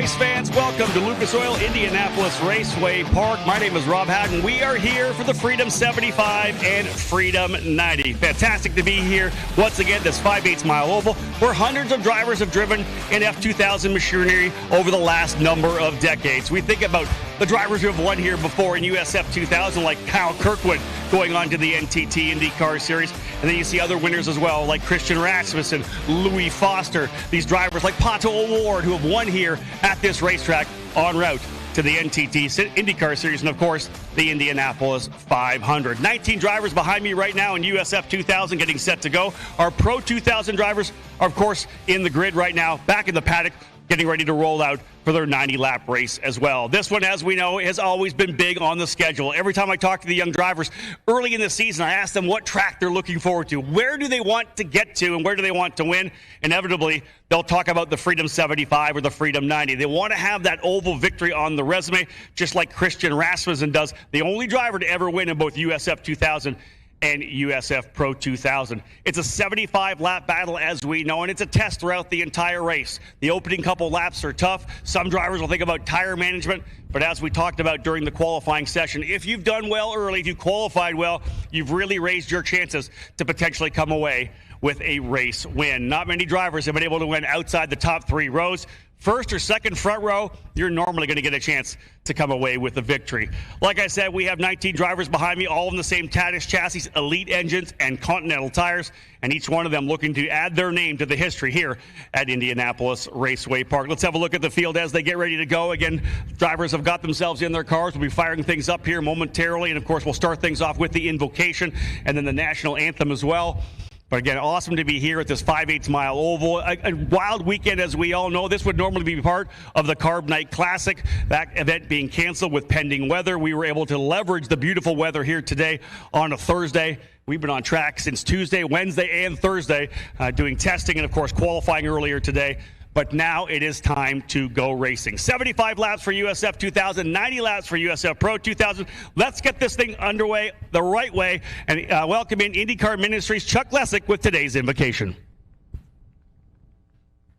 race fans, welcome to Lucas Oil Indianapolis Raceway Park. My name is Rob Haddon. We are here for the Freedom 75 and Freedom 90. Fantastic to be here once again, this 5/8 mile oval, where hundreds of drivers have driven in F2000 machinery over the last number of decades. We think about the drivers who have won here before in USF 2000, like Kyle Kirkwood going on to the NTT IndyCar Series. And then you see other winners as well, like Christian Rasmussen, Louis Foster, these drivers like Pato O'Ward who have won here at this racetrack en route to the NTT IndyCar Series, and of course, the Indianapolis 500. 19 drivers behind me right now in USF 2000 getting set to go. Our Pro 2000 drivers are, of course, in the grid right now, back in the paddock, getting ready to roll out for their 90-lap race as well. This one, as we know, has always been big on the schedule. Every time I talk to the young drivers early in the season, I ask them what track they're looking forward to. Where do they want to get to and where do they want to win? Inevitably, they'll talk about the Freedom 75 or the Freedom 90. They want to have that oval victory on the resume, just like Christian Rasmussen does, the only driver to ever win in both USF 2000 and USF Pro 2000. It's a 75-lap battle, as we know, and it's a test throughout the entire race. The opening couple laps are tough. Some drivers will think about tire management, but as we talked about during the qualifying session, if you've done well early, if you qualified well, you've really raised your chances to potentially come away with a race win. Not many drivers have been able to win outside the top three rows. First or second front row, you're normally going to get a chance to come away with a victory. Like I said, we have 19 drivers behind me, all in the same Tatis chassis, elite engines, and Continental tires, and each one of them looking to add their name to the history here at Indianapolis Raceway Park. Let's have a look at the field as they get ready to go. Again, drivers have got themselves in their cars. We'll be firing things up here momentarily, and of course, we'll start things off with the invocation and then the national anthem as well. But again, awesome to be here at this 5/8 mile oval. A wild weekend, as we all know. This would normally be part of the Carb Night Classic. That event being canceled with pending weather. We were able to leverage the beautiful weather here today on a Thursday. We've been on track since Tuesday, Wednesday, and Thursday, doing testing and, of course, qualifying earlier today. But now it is time to go racing. 75 laps for USF 2000, 90 laps for USF Pro 2000. Let's get this thing underway the right way and welcome in IndyCar Ministries' Chuck Lesick with today's invocation.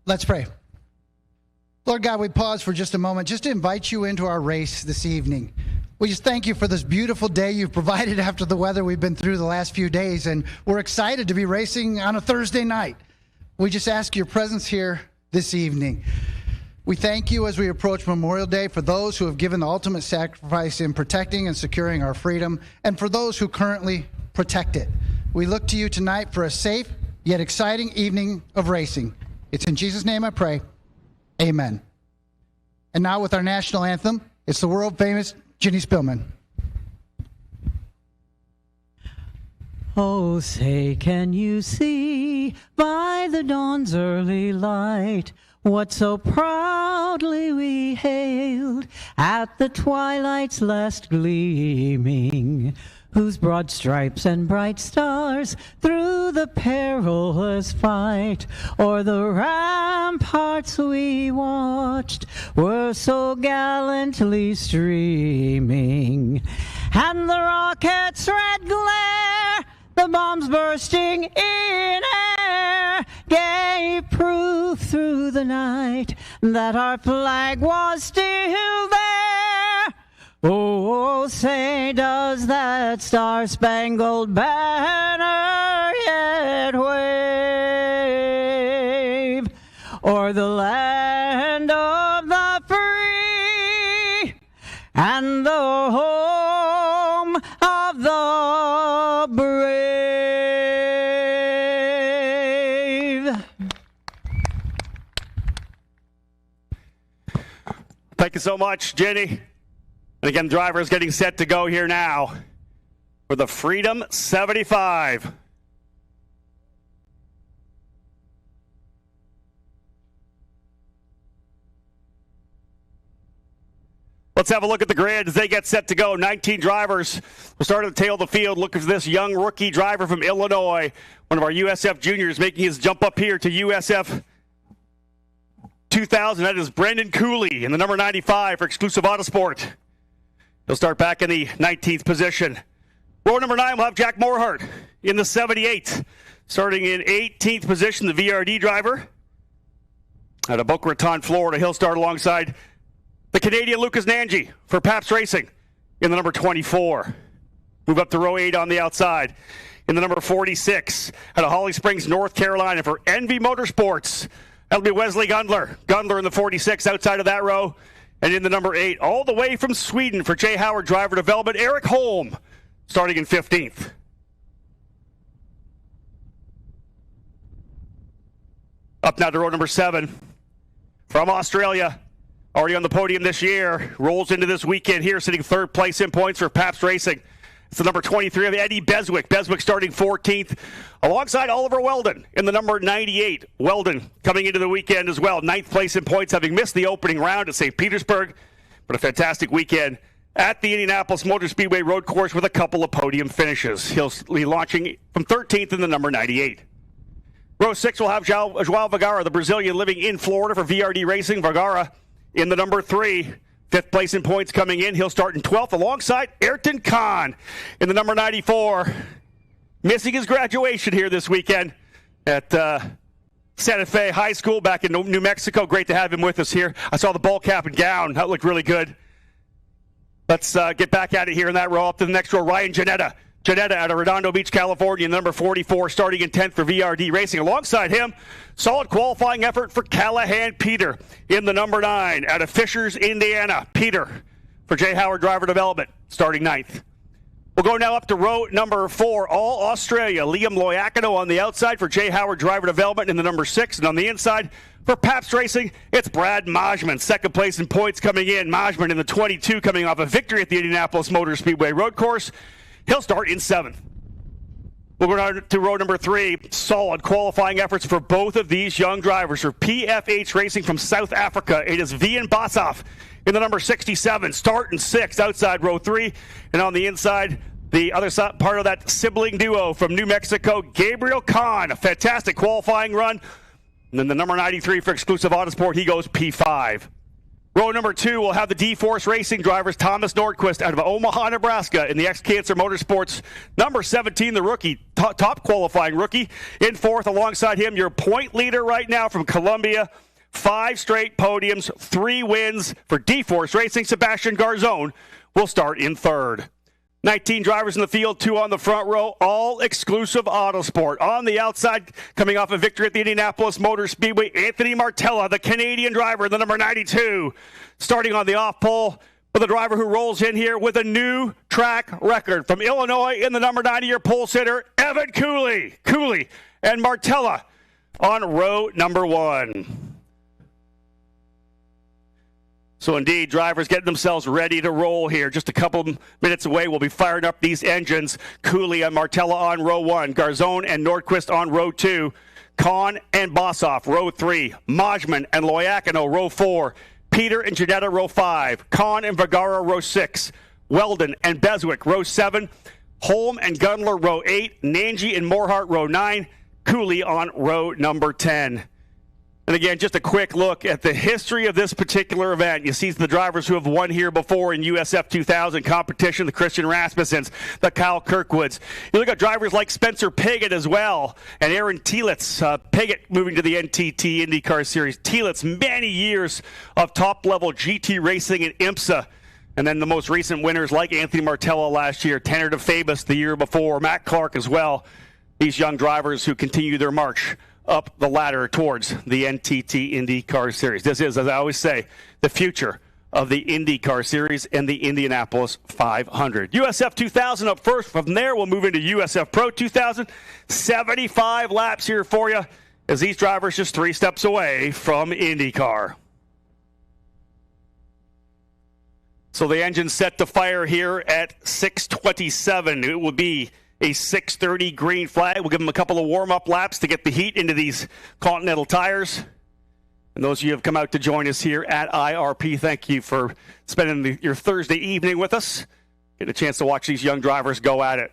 Let's pray. Lord God, we pause for just a moment just to invite you into our race this evening. We just thank you for this beautiful day you've provided after the weather we've been through the last few days, and we're excited to be racing on a Thursday night. We just ask your presence here this evening. We thank you as we approach Memorial Day for those who have given the ultimate sacrifice in protecting and securing our freedom, and for those who currently protect it. We look to you tonight for a safe yet exciting evening of racing. It's in Jesus' name I pray. Amen. And now with our national anthem, it's the world-famous Ginny Spillman. Oh, say, can you see by the dawn's early light what so proudly we hailed at the twilight's last gleaming, whose broad stripes and bright stars through the perilous fight o'er the ramparts we watched were so gallantly streaming, and the rocket's red glare, the bombs bursting in air, gave proof through the night that our flag was still there. Oh, say, does that star-spangled banner yet wave o'er the land of the free and the home of the brave? Thank you so much, Jenny. And again, drivers getting set to go here now for the Freedom 75. Let's have a look at the grid as they get set to go. 19 drivers. We'll start at the tail of the field. Looking for this young rookie driver from Illinois, one of our USF juniors, making his jump up here to USF 2000. That is Brendan Cooley in the number 95 for Exclusive Autosport. He'll start back in the 19th position. Row number 9 will have Jack Morhart in the 78th. Starting in 18th position, the VRD driver. Out of Boca Raton, Florida, he'll start alongside the Canadian Lucas Nanji for Pabst Racing in the number 24. Move up to row 8 on the outside. In the number 46, out of Holly Springs, North Carolina for Envy Motorsports. That'll be Wesley Gundler. Gundler in the 46 outside of that row. And in the number 8, all the way from Sweden for J. Howard Driver Development, Eric Holm, starting in 15th. Up now to row number 7. From Australia, already on the podium this year, rolls into this weekend here, sitting 3rd place in points for Pabst Racing. It's the number 23 of Eddie Beswick. Beswick starting 14th, alongside Oliver Weldon in the number 98. Weldon coming into the weekend as well. 9th place in points, having missed the opening round at St. Petersburg. But a fantastic weekend at the Indianapolis Motor Speedway road course with a couple of podium finishes. He'll be launching from 13th in the number 98. Row 6 will have João Vergara, the Brazilian living in Florida for VRD Racing. Vergara in the number 3. 5th place in points coming in. He'll start in 12th alongside Ayrton Khan in the number 94. Missing his graduation here this weekend at Santa Fe High School back in New Mexico. Great to have him with us here. I saw the ball cap and gown. That looked really good. Let's get back at it here in that row. Up to the next row, Ryan Janetta. Janetta out of Redondo Beach, California, number 44, starting in 10th for VRD Racing. Alongside him, solid qualifying effort for Callahan Peter in the number 9 out of Fishers, Indiana. Peter for J. Howard Driver Development, starting 9th. We'll go now up to row number 4, all Australia. Liam Loiacono on the outside for J. Howard Driver Development in the number 6. And on the inside for Pabst Racing, it's Brad Majman. 2nd place in points coming in. Majman in the 22, coming off a victory at the Indianapolis Motor Speedway road course. He'll start in 7th. We'll go down to row number 3. Solid qualifying efforts for both of these young drivers. For PFH Racing from South Africa, it is Vian Basov in the number 67. Start in 6th outside row 3. And on the inside, the other side, part of that sibling duo from New Mexico, Gabriel Kahn. A fantastic qualifying run. And then the number 93 for Exclusive Autosport, he goes P5. Row number 2 will have the D-Force Racing drivers, Thomas Nordquist out of Omaha, Nebraska, in the X-Cancer Motorsports. Number 17, the rookie, top qualifying rookie. In 4th, alongside him, your point leader right now from Columbia. 5 straight podiums, 3 wins for D-Force Racing. Sebastian Garzone will start in 3rd. 19 drivers in the field, 2 on the front row, all Exclusive Autosport. On the outside, coming off a victory at the Indianapolis Motor Speedway, Anthony Martella, the Canadian driver, the number 92. Starting on the off pole, for the driver who rolls in here with a new track record. From Illinois in the number 90, your pole sitter, Evan Cooley. Cooley and Martella on row number 1. So indeed, drivers getting themselves ready to roll here. Just a couple minutes away, we'll be firing up these engines. Cooley and Martella on row 1. Garzone and Nordquist on row 2. Kahn and Bossoff, row 3. Majman and Loiacono, row 4. Peter and Janetta, row 5. Kahn and Vergara, row 6. Weldon and Beswick, row 7. Holm and Gundler, row 8. Nanji and Morhart, row 9. Cooley on row number 10. And again, just a quick look at the history of this particular event. You see the drivers who have won here before in USF 2000 competition, the Christian Rasmussens, the Kyle Kirkwoods. You look at drivers like Spencer Piggott as well, and Aaron Telitz. Piggott moving to the NTT IndyCar Series. Telitz, many years of top-level GT racing at IMSA. And then the most recent winners like Anthony Martella last year, Tanner DeFabus the year before, Matt Clark as well. These young drivers who continue their march up the ladder towards the NTT IndyCar Series. This is, as I always say, the future of the IndyCar Series and the Indianapolis 500. USF 2000 up first. From there, we'll move into USF Pro 2000. 75 laps here for you as these drivers just 3 steps away from IndyCar. So the engine's set to fire here at 6:27. It will be a 6:30 green flag. We'll give them a couple of warm-up laps to get the heat into these Continental tires. And those of you who have come out to join us here at IRP, thank you for spending your Thursday evening with us. Get a chance to watch these young drivers go at it.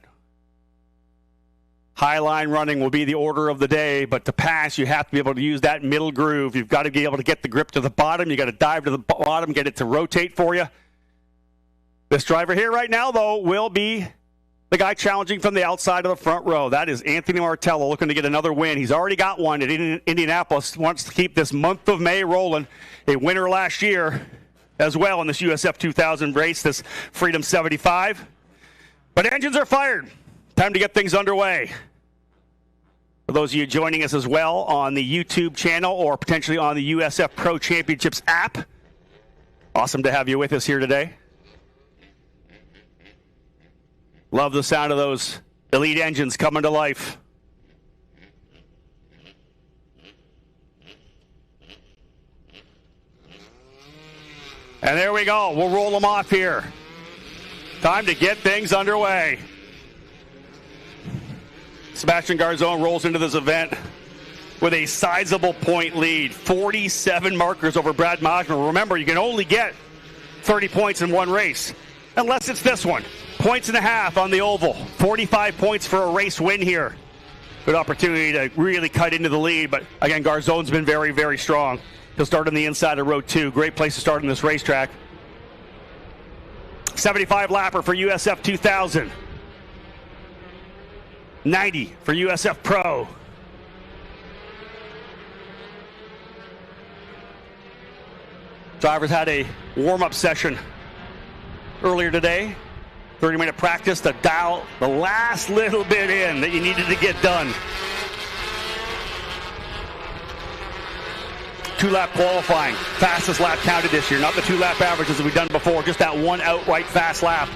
High line running will be the order of the day, but to pass, you have to be able to use that middle groove. You've got to be able to get the grip to the bottom. You've got to dive to the bottom, get it to rotate for you. This driver here right now, though, will be The guy challenging from the outside of the front row, that is Anthony Martello, looking to get another win. He's already got one at Indianapolis, wants to keep this month of May rolling. A winner last year as well in this USF 2000 race, this Freedom 75. But engines are fired. Time to get things underway. For those of you joining us as well on the YouTube channel or potentially on the USF Pro Championships app, awesome to have you with us here today. Love the sound of those elite engines coming to life. And there we go. We'll roll them off here. Time to get things underway. Sebastian Garzon rolls into this event with a sizable point lead. 47 markers over Brad Majman. Remember, you can only get 30 points in one race, unless it's this one. Points and a half on the oval. 45 points for a race win here. Good opportunity to really cut into the lead, but again, Garzon's been very, very strong. He'll start on the inside of row 2. Great place to start on this racetrack. 75 lapper for USF 2000. 90 for USF Pro. Drivers had a warm-up session earlier today. 30-minute practice to dial the last little bit in that you needed to get done. 2-lap qualifying. Fastest lap counted this year. Not the 2-lap averages that we've done before. Just that one outright fast lap.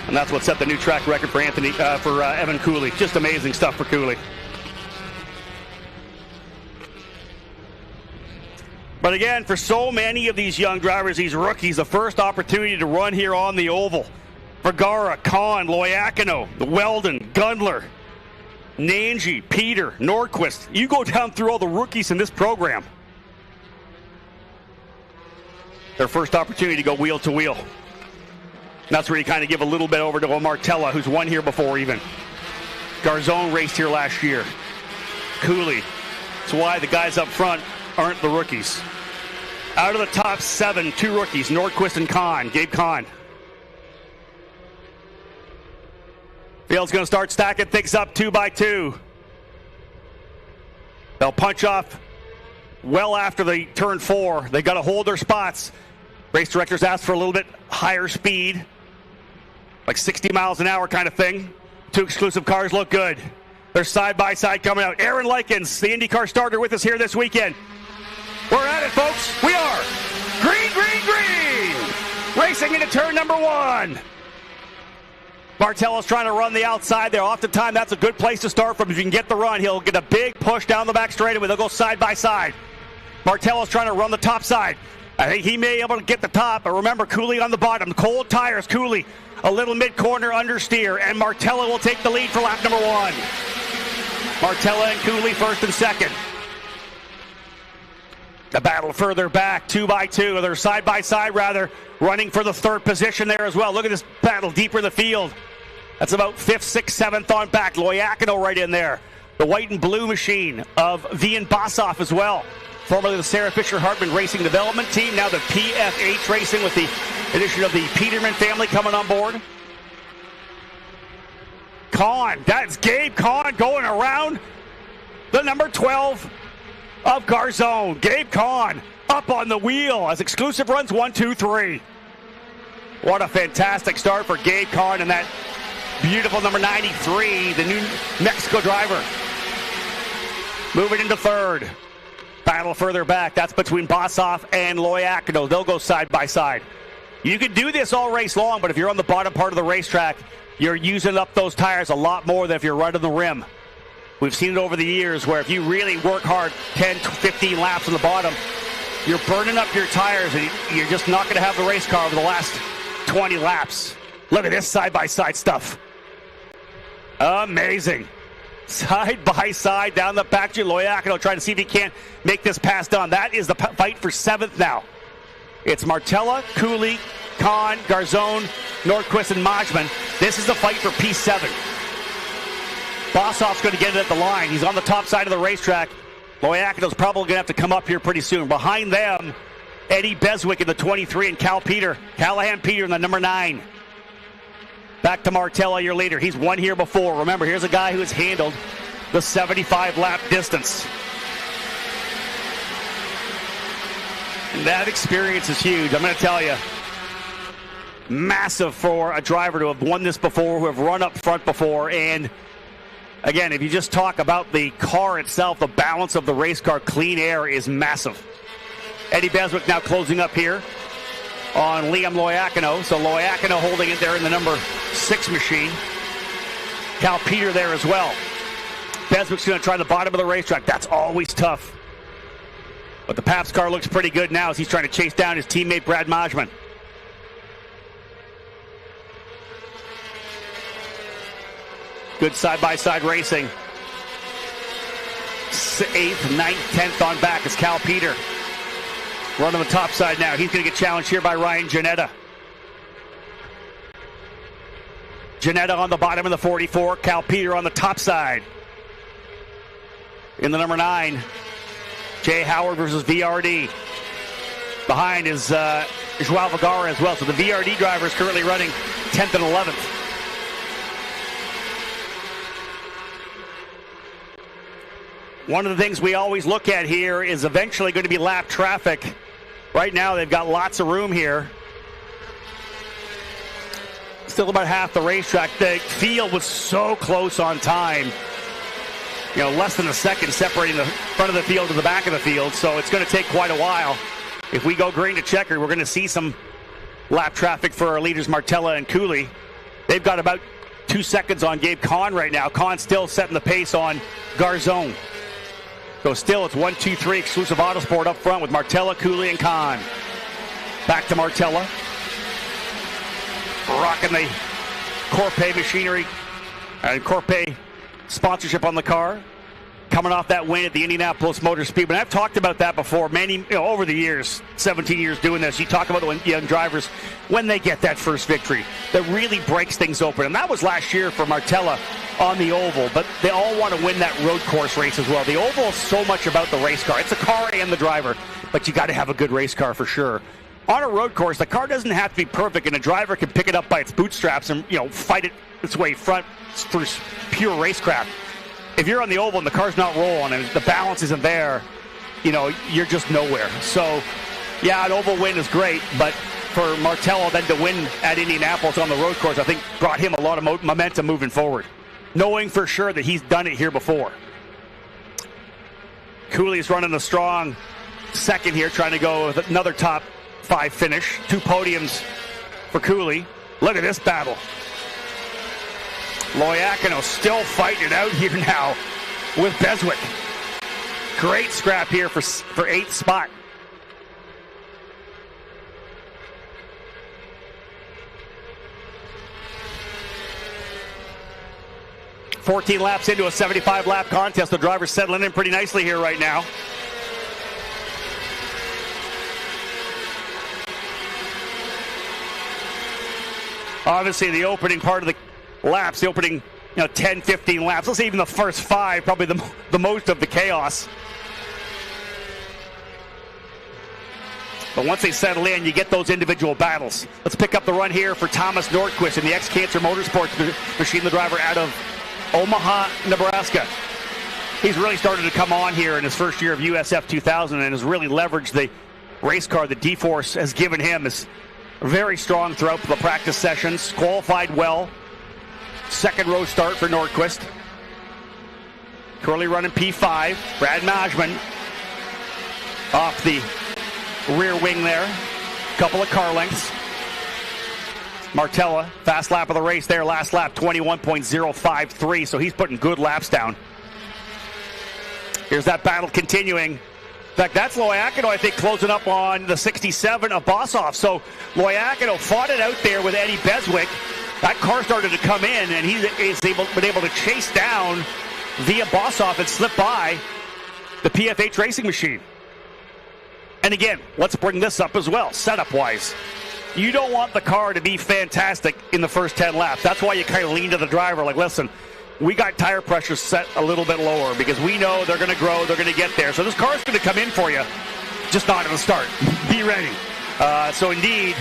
And that's what set the new track record for Evan Cooley. Just amazing stuff for Cooley. But again, for so many of these young drivers, these rookies, the first opportunity to run here on the oval. Vergara, Kahn, Loiacono, Weldon, Gundler, Nanji, Peter, Nordquist. You go down through all the rookies in this program. Their first opportunity to go wheel to wheel. And that's where you kind of give a little bit over to Martella, who's won here before even. Garzon raced here last year. Cooley. That's why the guys up front aren't the rookies. Out of the top 7, 2 rookies, Nordquist and Kahn, Gabe Kahn. Field's going to start stacking things up 2 by 2. They'll punch off well after the turn 4. They've got to hold their spots. Race directors asked for a little bit higher speed, like 60 miles an hour kind of thing. 2 exclusive cars look good. They're side by side coming out. Aaron Likens, the IndyCar starter, with us here this weekend. We're at it, folks. We are green, green, green. Racing into turn number 1. Martello's trying to run the outside there. Oftentimes, that's a good place to start from. If you can get the run, he'll get a big push down the back straightaway. They'll go side by side. Martello's trying to run the top side. I think he may be able to get the top, but remember, Cooley on the bottom. Cold tires, Cooley. A little mid-corner understeer, and Martello will take the lead for lap number 1. Martello and Cooley first and second. The battle further back, 2 by 2. They're side by side, rather, running for the 3rd position there as well. Look at this battle deeper in the field. That's about 5th, 6th, 7th on back. Loiacono right in there. The white and blue machine of Vian Bossoff as well. Formerly the Sarah Fisher Hartman Racing Development Team. Now the PFH Racing with the addition of the Peterman family coming on board. Kahn. That's Gabe Kahn going around the number 12 of Garzon. Gabe Kahn up on the wheel as exclusive runs 1, 2, 3. What a fantastic start for Gabe Kahn and that beautiful number 93, the New Mexico driver. Moving into 3rd. Battle further back. That's between Bossoff and Loiacono. They'll go side by side. You can do this all race long, but if you're on the bottom part of the racetrack, you're using up those tires a lot more than if you're right on the rim. We've seen it over the years where if you really work hard 10, 15 laps on the bottom, you're burning up your tires and you're just not going to have the race car over the last 20 laps. Look at this side-by-side stuff. Amazing. Side by side down the back. Loiacono trying to see if he can't make this pass done. That is the fight for 7th now. It's Martella, Cooley, Kahn, Garzon, Nordquist, and Majman. This is the fight for P7. Bossoff's going to get it at the line. He's on the top side of the racetrack. Loiacono's probably going to have to come up here pretty soon. Behind them, Eddie Beswick in the 23 and Callahan Peter in the number 9. Back to Martella, your leader. He's won here before. Remember, here's a guy who has handled the 75-lap distance. And that experience is huge. I'm going to tell you, massive for a driver to have won this before, who have run up front before. And again, if you just talk about the car itself, the balance of the race car, clean air is massive. Eddie Beswick now closing up here on Liam Loiacono. So Loiacono holding it there in the number 6 machine. Cal Peter there as well. Beswick's going to try the bottom of the racetrack. That's always tough. But the Pabst car looks pretty good now as he's trying to chase down his teammate Brad Majman. Good side-by-side racing. 8th, 9th, 10th on back is Cal Peter. Run on the top side now. He's going to get challenged here by Ryan Janetta. Janetta on the bottom of the 44. Cal Peter on the top side. In the number 9, Jay Howard versus VRD. Behind is Joao Vergara as well. So the VRD driver is currently running 10th and 11th. One of the things we always look at here is eventually going to be lap traffic. Right now they've got lots of room here. Still about half the racetrack. The field was so close on time. You know, less than a second separating the front of the field to the back of the field. So it's going to take quite a while. If we go green to checker, we're going to see some lap traffic for our leaders Martella and Cooley. They've got about 2 seconds on Gabe Kahn right now. Kahn still setting the pace on Garzone. So still it's 1, 2, 3 exclusive Autosport up front with Martella, Cooley, and Kahn. Back to Martella. Rocking the Corpay machinery and Corpay sponsorship on the car. Coming off that win at the Indianapolis Motor Speedway. And I've talked about that before over the years, 17 years doing this. You talk about the young drivers when they get that first victory that really breaks things open. And that was last year for Martella on the oval, but they all want to win that road course race as well. The oval is so much about the race car. It's the car and the driver, but you got to have a good race car for sure. On a road course, the car doesn't have to be perfect, and a driver can pick it up by its bootstraps and fight it its way front through pure racecraft. If you're on the oval and the car's not rolling and the balance isn't there, you're just nowhere. So, yeah, an oval win is great, but for Martella then to win at Indianapolis on the road course, I think brought him a lot of momentum moving forward, knowing for sure that he's done it here before. Cooley's running a strong second here, trying to go with another top 5 finish. 2 podiums for Cooley. Look at this battle. Loiacono still fighting it out here now with Beswick. Great scrap here for 8th spot. $14 laps into a 75-lap contest. The driver's settling in pretty nicely here right now. Obviously, the opening part of the laps, the opening 10, 15 laps, let's say even the first 5, probably the most of the chaos. But once they settle in, you get those individual battles. Let's pick up the run here for Thomas Nordquist in the ex-Cancer Motorsports machine, the driver out of Omaha, Nebraska. He's really started to come on here in his first year of USF 2000 and has really leveraged the race car that D-Force has given him. Is very strong throughout the practice sessions, qualified well. Second row start for Nordquist. Currently running P5. Brad Majman off the rear wing there. Couple of car lengths. Martella, fast lap of the race there. Last lap, 21.053. So he's putting good laps down. Here's that battle continuing. In fact, that's Loiacono, I think, closing up on the 67 of Bossoff. So Loiacono fought it out there with Eddie Beswick. That car started to come in, and he's been able to chase down via Bossoff and slip by the PFH racing machine. And again, let's bring this up as well, setup-wise. You don't want the car to be fantastic in the first 10 laps. That's why you kind of lean to the driver like, listen, we got tire pressure set a little bit lower because we know they're going to grow, they're going to get there. So this car's going to come in for you, just not at the start. Be ready. So indeed,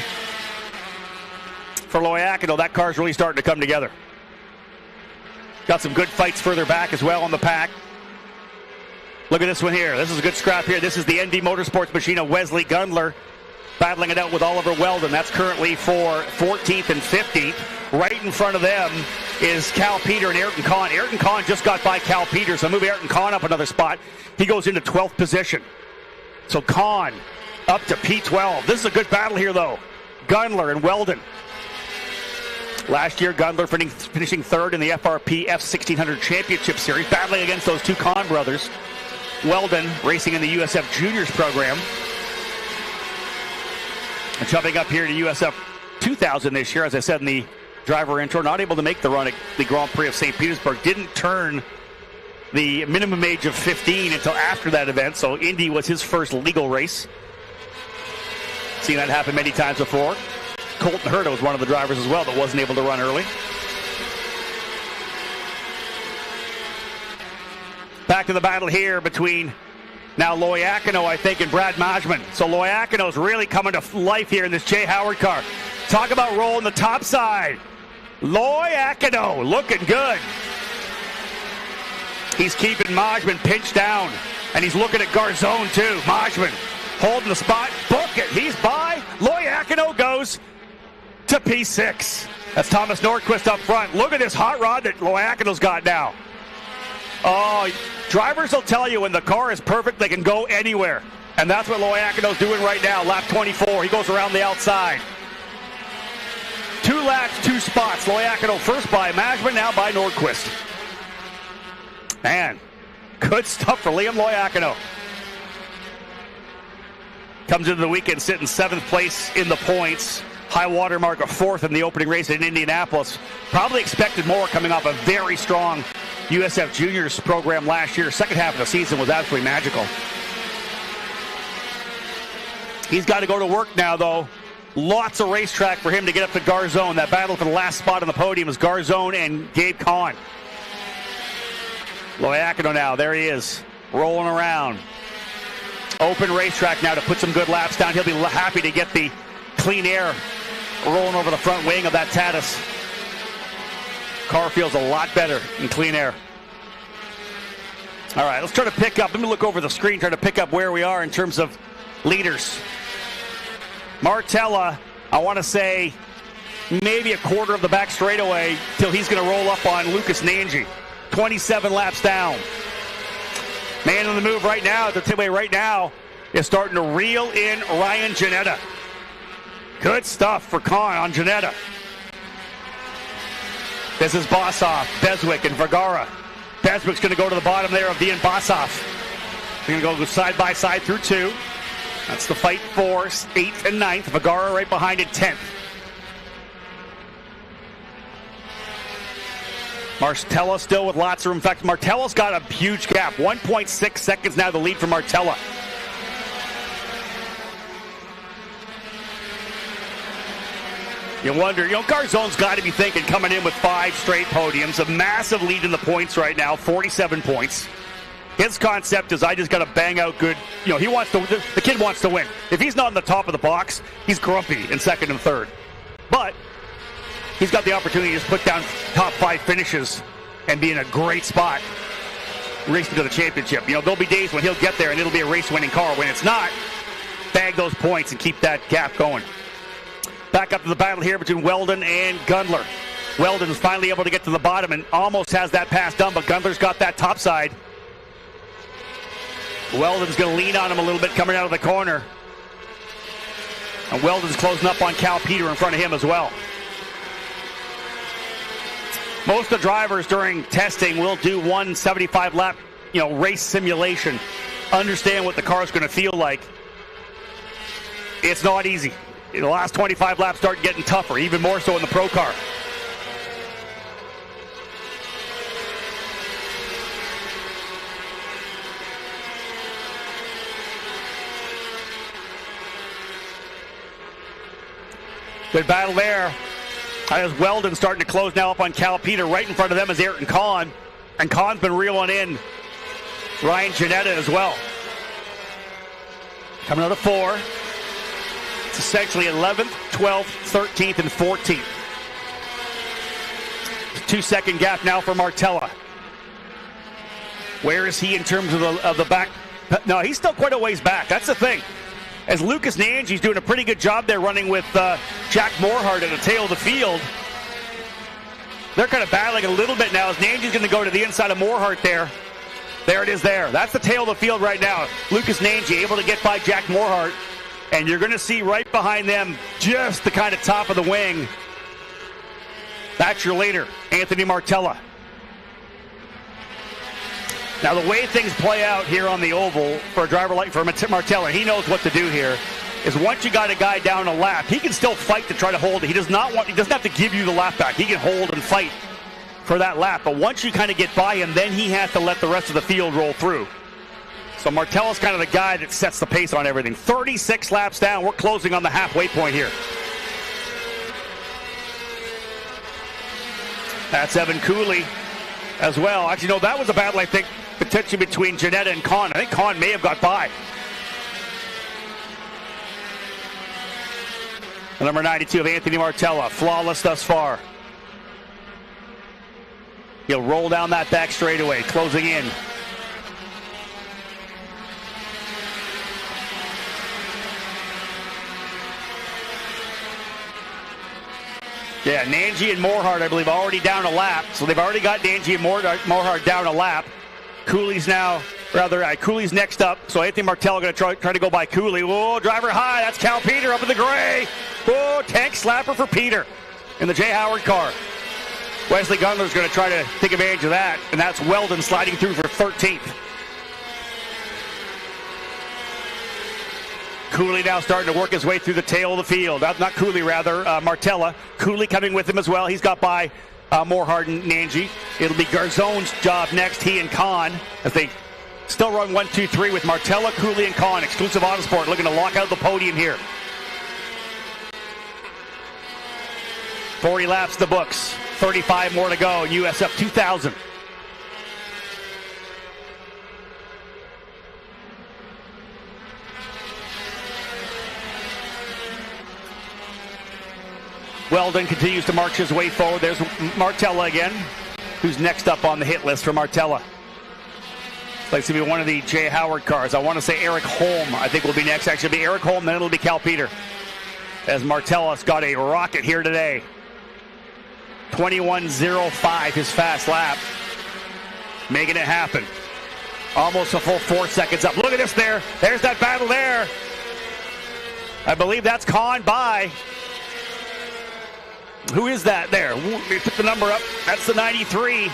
for Loiacono. That car's really starting to come together. Got some good fights further back as well on the pack. Look at this one here. This is a good scrap here. This is the ND Motorsports machine of Wesley Gundler battling it out with Oliver Weldon. That's currently for 14th and 15th. Right in front of them is Cal Peter and Ayrton Kahn. Ayrton Kahn just got by Cal Peter, so move Ayrton Kahn up another spot. He goes into 12th position. So Kahn up to P12. This is a good battle here, though. Gundler and Weldon. Last year, Gundler finishing third in the FRP F1600 Championship Series, battling against those two Kahn brothers. Weldon racing in the USF Juniors program. And jumping up here to USF 2000 this year, as I said in the driver intro, not able to make the run at the Grand Prix of St. Petersburg. Didn't turn the minimum age of 15 until after that event, so Indy was his first legal race. Seen that happen many times before. Colton Herta was one of the drivers as well that wasn't able to run early. Back to the battle here between now Loiacono, I think, and Brad Majman. So Loiacono's really coming to life here in this Jay Howard car. Talk about rolling the top side. Loiacono looking good. He's keeping Majman pinched down, and he's looking at Garzone too. Majman holding the spot. Book it. He's by. Loiacono goes to P6. That's Thomas Nordquist up front. Look at this hot rod that Loiacono's got now. Oh, drivers will tell you when the car is perfect, they can go anywhere. And that's what Loiacono's doing right now. Lap 24. He goes around the outside. 2 laps, 2 spots. Loiacono first by Majman, now by Nordquist. Man, good stuff for Liam Loiacono. Comes into the weekend sitting 7th place in the points. High water mark of 4th in the opening race in Indianapolis. Probably expected more coming off a very strong USF Juniors program last year. Second half of the season was absolutely magical. He's got to go to work now, though. Lots of racetrack for him to get up to Garzone. That battle for the last spot on the podium is Garzone and Gabe Kahn. Loiacono now, there he is, rolling around. Open racetrack now to put some good laps down. He'll be happy to get the clean air rolling over the front wing of that Tatis. Car feels a lot better in clean air. All right, let's try to pick up. Let me look over the screen, try to pick up where we are in terms of leaders. Martella, I want to say maybe a quarter of the back straightaway till he's going to roll up on Lucas Nanji. 27 laps down. Man on the move right now, the tailway right now, is starting to reel in Ryan Janetta. Good stuff for Kahn on Janetta. This is Bossoff, Beswick, and Vergara. Beswick's going to go to the bottom there of Dean Bossoff. They're going to go side by side through 2. That's the fight for 8th and 9th. Vergara right behind it, 10th. Martella still with lots of room. In fact, Martella's got a huge gap. 1.6 seconds now the lead for Martella. You wonder, Garzone's got to be thinking coming in with 5 straight podiums. A massive lead in the points right now, 47 points. His concept is I just got to bang out good. He wants to. The kid wants to win. If he's not in the top of the box, he's grumpy in 2nd and 3rd. But he's got the opportunity to just put down top 5 finishes and be in a great spot racing to the championship. There'll be days when he'll get there and it'll be a race-winning car. When it's not, bag those points and keep that gap going. Back up to the battle here between Weldon and Gundler. Weldon's finally able to get to the bottom and almost has that pass done, but Gundler's got that top side. Weldon's going to lean on him a little bit coming out of the corner. And Weldon's closing up on Cal Peter in front of him as well. Most of the drivers during testing will do 175 lap, race simulation. Understand what the car's going to feel like. It's not easy. The last 25 laps start getting tougher, even more so in the pro car. Good battle there. As Weldon starting to close now up on Cal Peter. Right in front of them is Ayrton Kahn. And Kahn's been reeling in Ryan Janetta as well. Coming out of 4. It's essentially 11th, 12th, 13th, and 14th. 2-second gap now for Martella. Where is he in terms of the back? No, he's still quite a ways back. That's the thing. As Lucas Nanji's doing a pretty good job there running with Jack Morehart at the tail of the field. They're kind of battling a little bit now as Nanji's going to go to the inside of Morehart there. There it is there. That's the tail of the field right now. Lucas Nanji able to get by Jack Morehart. And you're going to see right behind them just the kind of top of the wing. That's your leader, Anthony Martella. Now, the way things play out here on the oval for a driver like Martella, he knows what to do here, is once you got a guy down a lap, he can still fight to try to hold it. He doesn't have to give you the lap back. He can hold and fight for that lap. But once you kind of get by him, then he has to let the rest of the field roll through. So Martella's kind of the guy that sets the pace on everything. 36 laps down. We're closing on the halfway point here. That's Evan Cooley as well. Actually, no, that was a battle, I think, potentially between Janetta and Kahn. I think Kahn may have got by. The number 92 of Anthony Martella, flawless thus far. He'll roll down that back straightaway, closing in. Yeah, Nanji and Morehart, I believe, already down a lap. So they've already got Nanji and Morehart down a lap. Cooley's next up. So Anthony Martella going to try to go by Cooley. Whoa, driver high. That's Cal Peter up in the gray. Whoa, tank slapper for Peter in the Jay Howard car. Wesley Gundler's going to try to take advantage of that. And that's Weldon sliding through for 13th. Cooley now starting to work his way through the tail of the field. Not Cooley, rather, Martella. Cooley coming with him as well. He's got by Morehart and Nanji. It'll be Garzon's job next, he and Kahn, as they still run 1-2-3 with Martella, Cooley, and Kahn. Exclusive Autosport looking to lock out the podium here. 40 laps the books. 35 more to go in USF 2000. Weldon continues to march his way forward. There's Martella again, who's next up on the hit list for Martella. It's like to be one of the Jay Howard cars. I want to say Eric Holm, I think, will be next. Actually, it'll be Eric Holm, then it'll be Cal Peter. As Martella's got a rocket here today. 21.05, his fast lap. Making it happen. Almost a full 4 seconds up. Look at this there. There's that battle there. I believe that's Kahn by. Who is that there? They put the number up. That's the 93.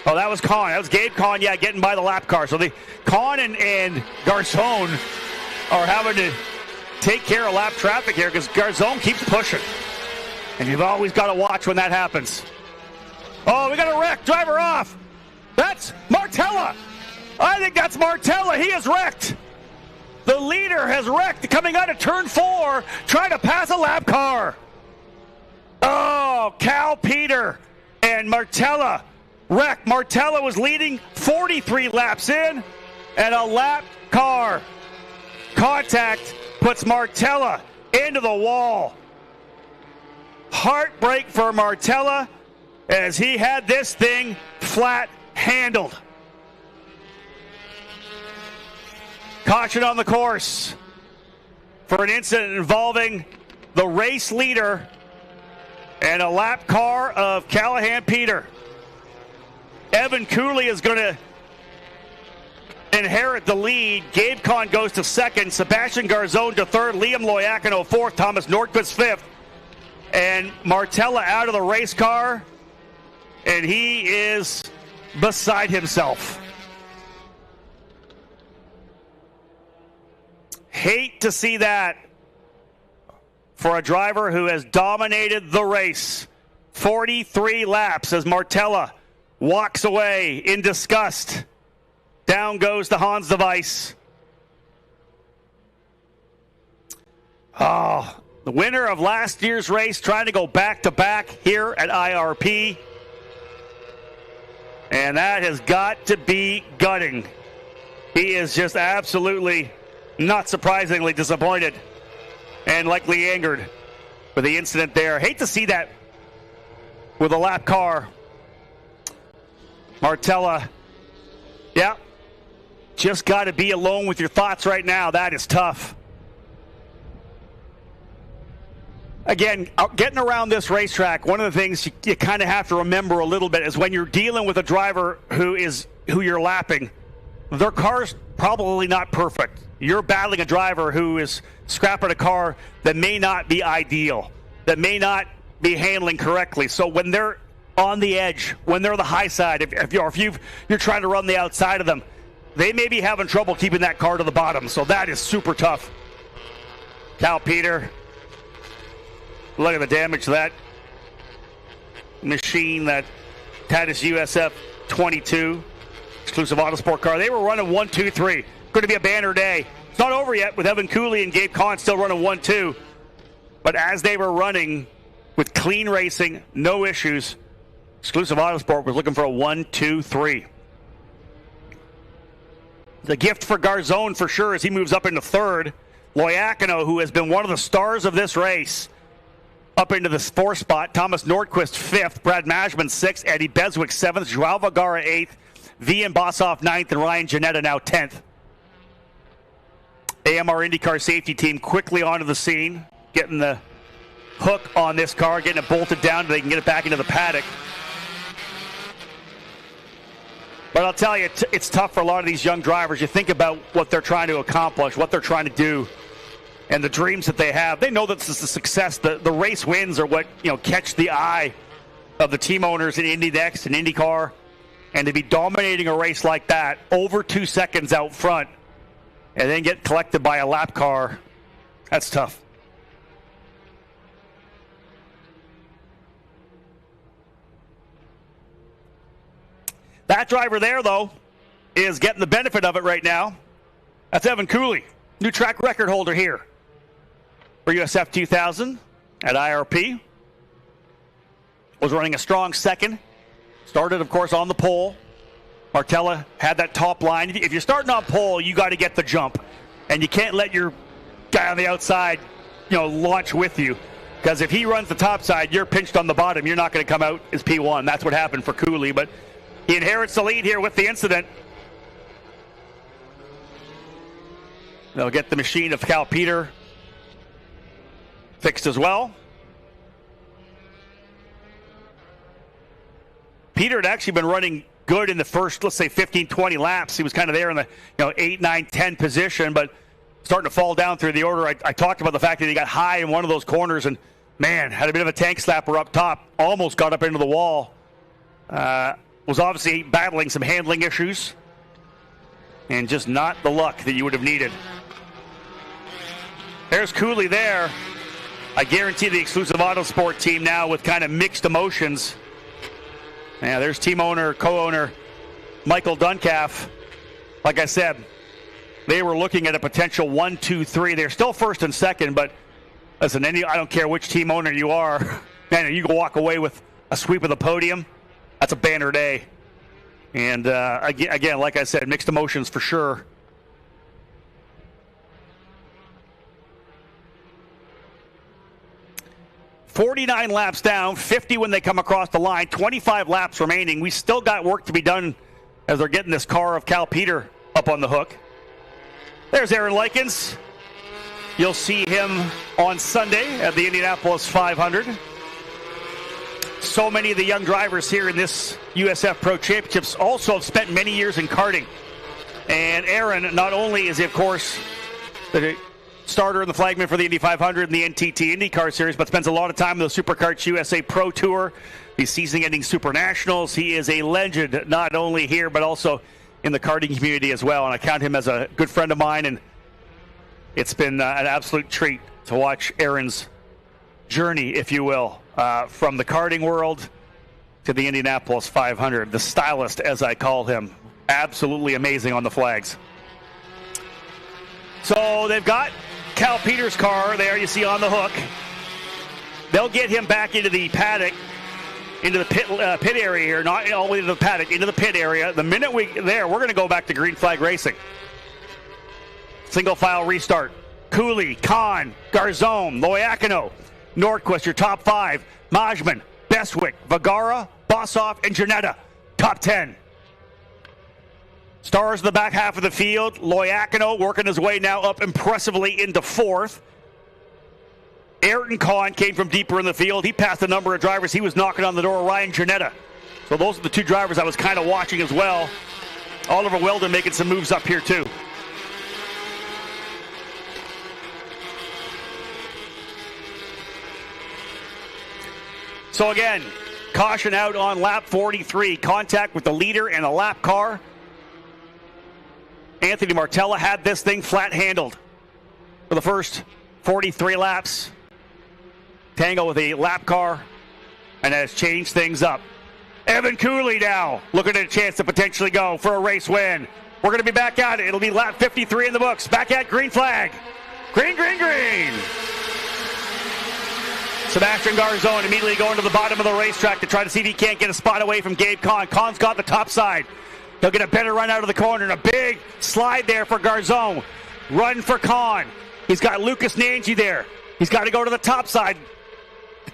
Oh, that was Kahn. That was Gabe Kahn, yeah, getting by the lap car. So Kahn and Garzon are having to take care of lap traffic here because Garzon keeps pushing. And you've always got to watch when that happens. Oh, we got a wreck. Driver off. That's Martella. I think that's Martella. He is wrecked. The leader has wrecked coming out of turn 4, trying to pass a lap car. Oh, Cal Peter and Martella wrecked. Martella was leading 43 laps in, and a lap car contact puts Martella into the wall. Heartbreak for Martella as he had this thing flat handled. Caution on the course for an incident involving the race leader and a lap car of Callahan Peter. Evan Cooley is going to inherit the lead. Gabe Kahn goes to second. Sebastian Garzon to third. Liam Loiacono fourth. Thomas Nordquist fifth. And Martella out of the race car. And he is beside himself. Hate to see that for a driver who has dominated the race. 43 laps as Martella walks away in disgust. Down goes the Hans device. Oh, the winner of last year's race trying to go back-to-back here at IRP. And that has got to be gutting. He is just absolutely, not surprisingly, disappointed and likely angered for the incident there. Hate to see that with a lap car. Martella, yeah, just got to be alone with your thoughts right now. That is tough. Again, getting around this racetrack, one of the things you kind of have to remember a little bit is when you're dealing with a driver who you're lapping, their car's probably not perfect. You're battling a driver who is scrapping a car that may not be ideal, that may not be handling correctly. So when they're on the edge, when they're the high side, if you're trying to run the outside of them, they may be having trouble keeping that car to the bottom. So that is super tough. Cal Peter. Look at the damage to that machine that had his USF 22 exclusive Autosport car. They were running 1, 2, 3. Going to be a banner day. It's not over yet with Evan Cooley and Gabe Kahn still running 1, 2. But as they were running with clean racing, no issues, exclusive Autosport was looking for a 1, 2, 3. The gift for Garzone for sure as he moves up into third. Loiacono, who has been one of the stars of this race, up into the fourth spot. Thomas Nordquist fifth, Brad Majman sixth, Eddie Beswick seventh, Joao Vergara eighth, Vian Bossoff ninth, and Ryan Janetta now 10th. AMR IndyCar safety team quickly onto the scene, getting the hook on this car, getting it bolted down so they can get it back into the paddock. But I'll tell you, it's tough for a lot of these young drivers. You think about what they're trying to accomplish, what they're trying to do, and the dreams that they have. They know that this is a success. The race wins are what catch the eye of the team owners in Indy Next and IndyCar. And to be dominating a race like that, over 2 seconds out front, and then get collected by a lap car, that's tough. That driver there, though, is getting the benefit of it right now. That's Evan Cooley, new track record holder here for USF 2000 at IRP. Was running a strong second. Started, of course, on the pole. Martella had that top line. If you're starting on pole, you got to get the jump. And you can't let your guy on the outside, launch with you. Because if he runs the top side, you're pinched on the bottom. You're not going to come out as P1. That's what happened for Cooley. But he inherits the lead here with the incident. They'll get the machine of Cal Peter fixed as well. Peter had actually been running good in the first, let's say, 15, 20 laps. He was kind of there in the 8, 9, 10 position, but starting to fall down through the order. I talked about the fact that he got high in one of those corners and, man, had a bit of a tank slapper up top. Almost got up into the wall. Was obviously battling some handling issues and just not the luck that you would have needed. There's Cooley there. I guarantee the exclusive Autosport team now with kind of mixed emotions. Yeah, there's team owner, co-owner Michael Duncalf. Like I said, they were looking at a potential 1, 2, 3. They're still first and second, but listen, I don't care which team owner you are. Man, you can walk away with a sweep of the podium. That's a banner day. And again, like I said, mixed emotions for sure. "49 laps down, 50 when they come across the line, 25 laps remaining. We still got work to be done as they're getting this car of Cal Peter up on the hook. There's Aaron Likens. You'll see him on Sunday at the Indianapolis 500. So many of the young drivers here in this USF Pro Championships also have spent many years in karting. And Aaron, not only is he, of course, the starter and the flagman for the Indy 500 and the NTT IndyCar Series, but spends a lot of time in the SuperKarts USA Pro Tour, these season-ending Super Nationals. He is a legend, not only here, but also in the karting community as well. And I count him as a good friend of mine, and it's been an absolute treat to watch Aaron's journey, if you will, from the karting world to the Indianapolis 500. The stylist, as I call him. Absolutely amazing on the flags. So they've got Cal Peters' car there, you see on the hook. They'll get him back into the paddock, into the pit area here, not all the way to the paddock, into the pit area. The minute we're going to go back to green flag racing. Single file restart. Cooley, Kahn, Garzone, Loiacono, Nordquist, your top five. Majman, Beswick, Vergara, Bossoff, and Janetta. Top 10. Stars in the back half of the field. Loiacono working his way now up impressively into 4th. Ayrton Kahn came from deeper in the field. He passed a number of drivers. He was knocking on the door. Ryan Janetta. So those are the 2 drivers I was kind of watching as well. Oliver Weldon making some moves up here too. So again, caution out on lap 43. Contact with the leader and a lap car. Anthony Martella had this thing flat handled for the first 43 laps. Tango with a lap car, and has changed things up. Evan Cooley now looking at a chance to potentially go for a race win. We're going to be back at it. It'll be lap 53 in the books. Back at green flag. Green, green, green. Sebastian Garzone immediately going to the bottom of the racetrack to try to see if he can't get a spot away from Gabe Kahn. Kahn's got the top side. He'll get a better run out of the corner, and a big slide there for Garzone. Run for Kahn. He's got Lucas Nanji there. He's got to go to the top side.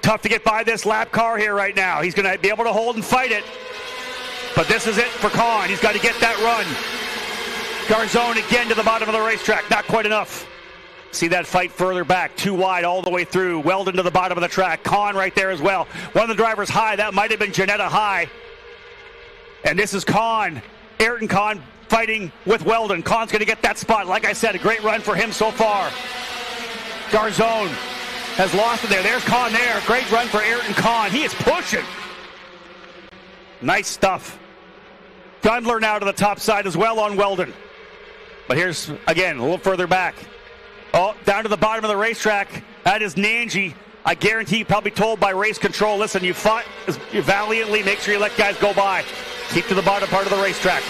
Tough to get by this lap car here right now. He's going to be able to hold and fight it. But this is it for Kahn. He's got to get that run. Garzone again to the bottom of the racetrack. Not quite enough. See that fight further back. Too wide all the way through. Weldon to the bottom of the track. Kahn right there as well. One of the drivers high. That might have been Janetta high. And this is Kahn. Ayrton Kahn fighting with Weldon. Kahn's going to get that spot. Like I said, a great run for him so far. Garzone has lost it there. There's Kahn there. Great run for Ayrton Kahn. He is pushing. Nice stuff. Gundler now to the top side as well on Weldon. But here's, again, a little further back. Oh, down to the bottom of the racetrack. That is Nanji. I guarantee you probably told by race control, listen, you fought valiantly. Make sure you let guys go by. Keep to the bottom part of the racetrack.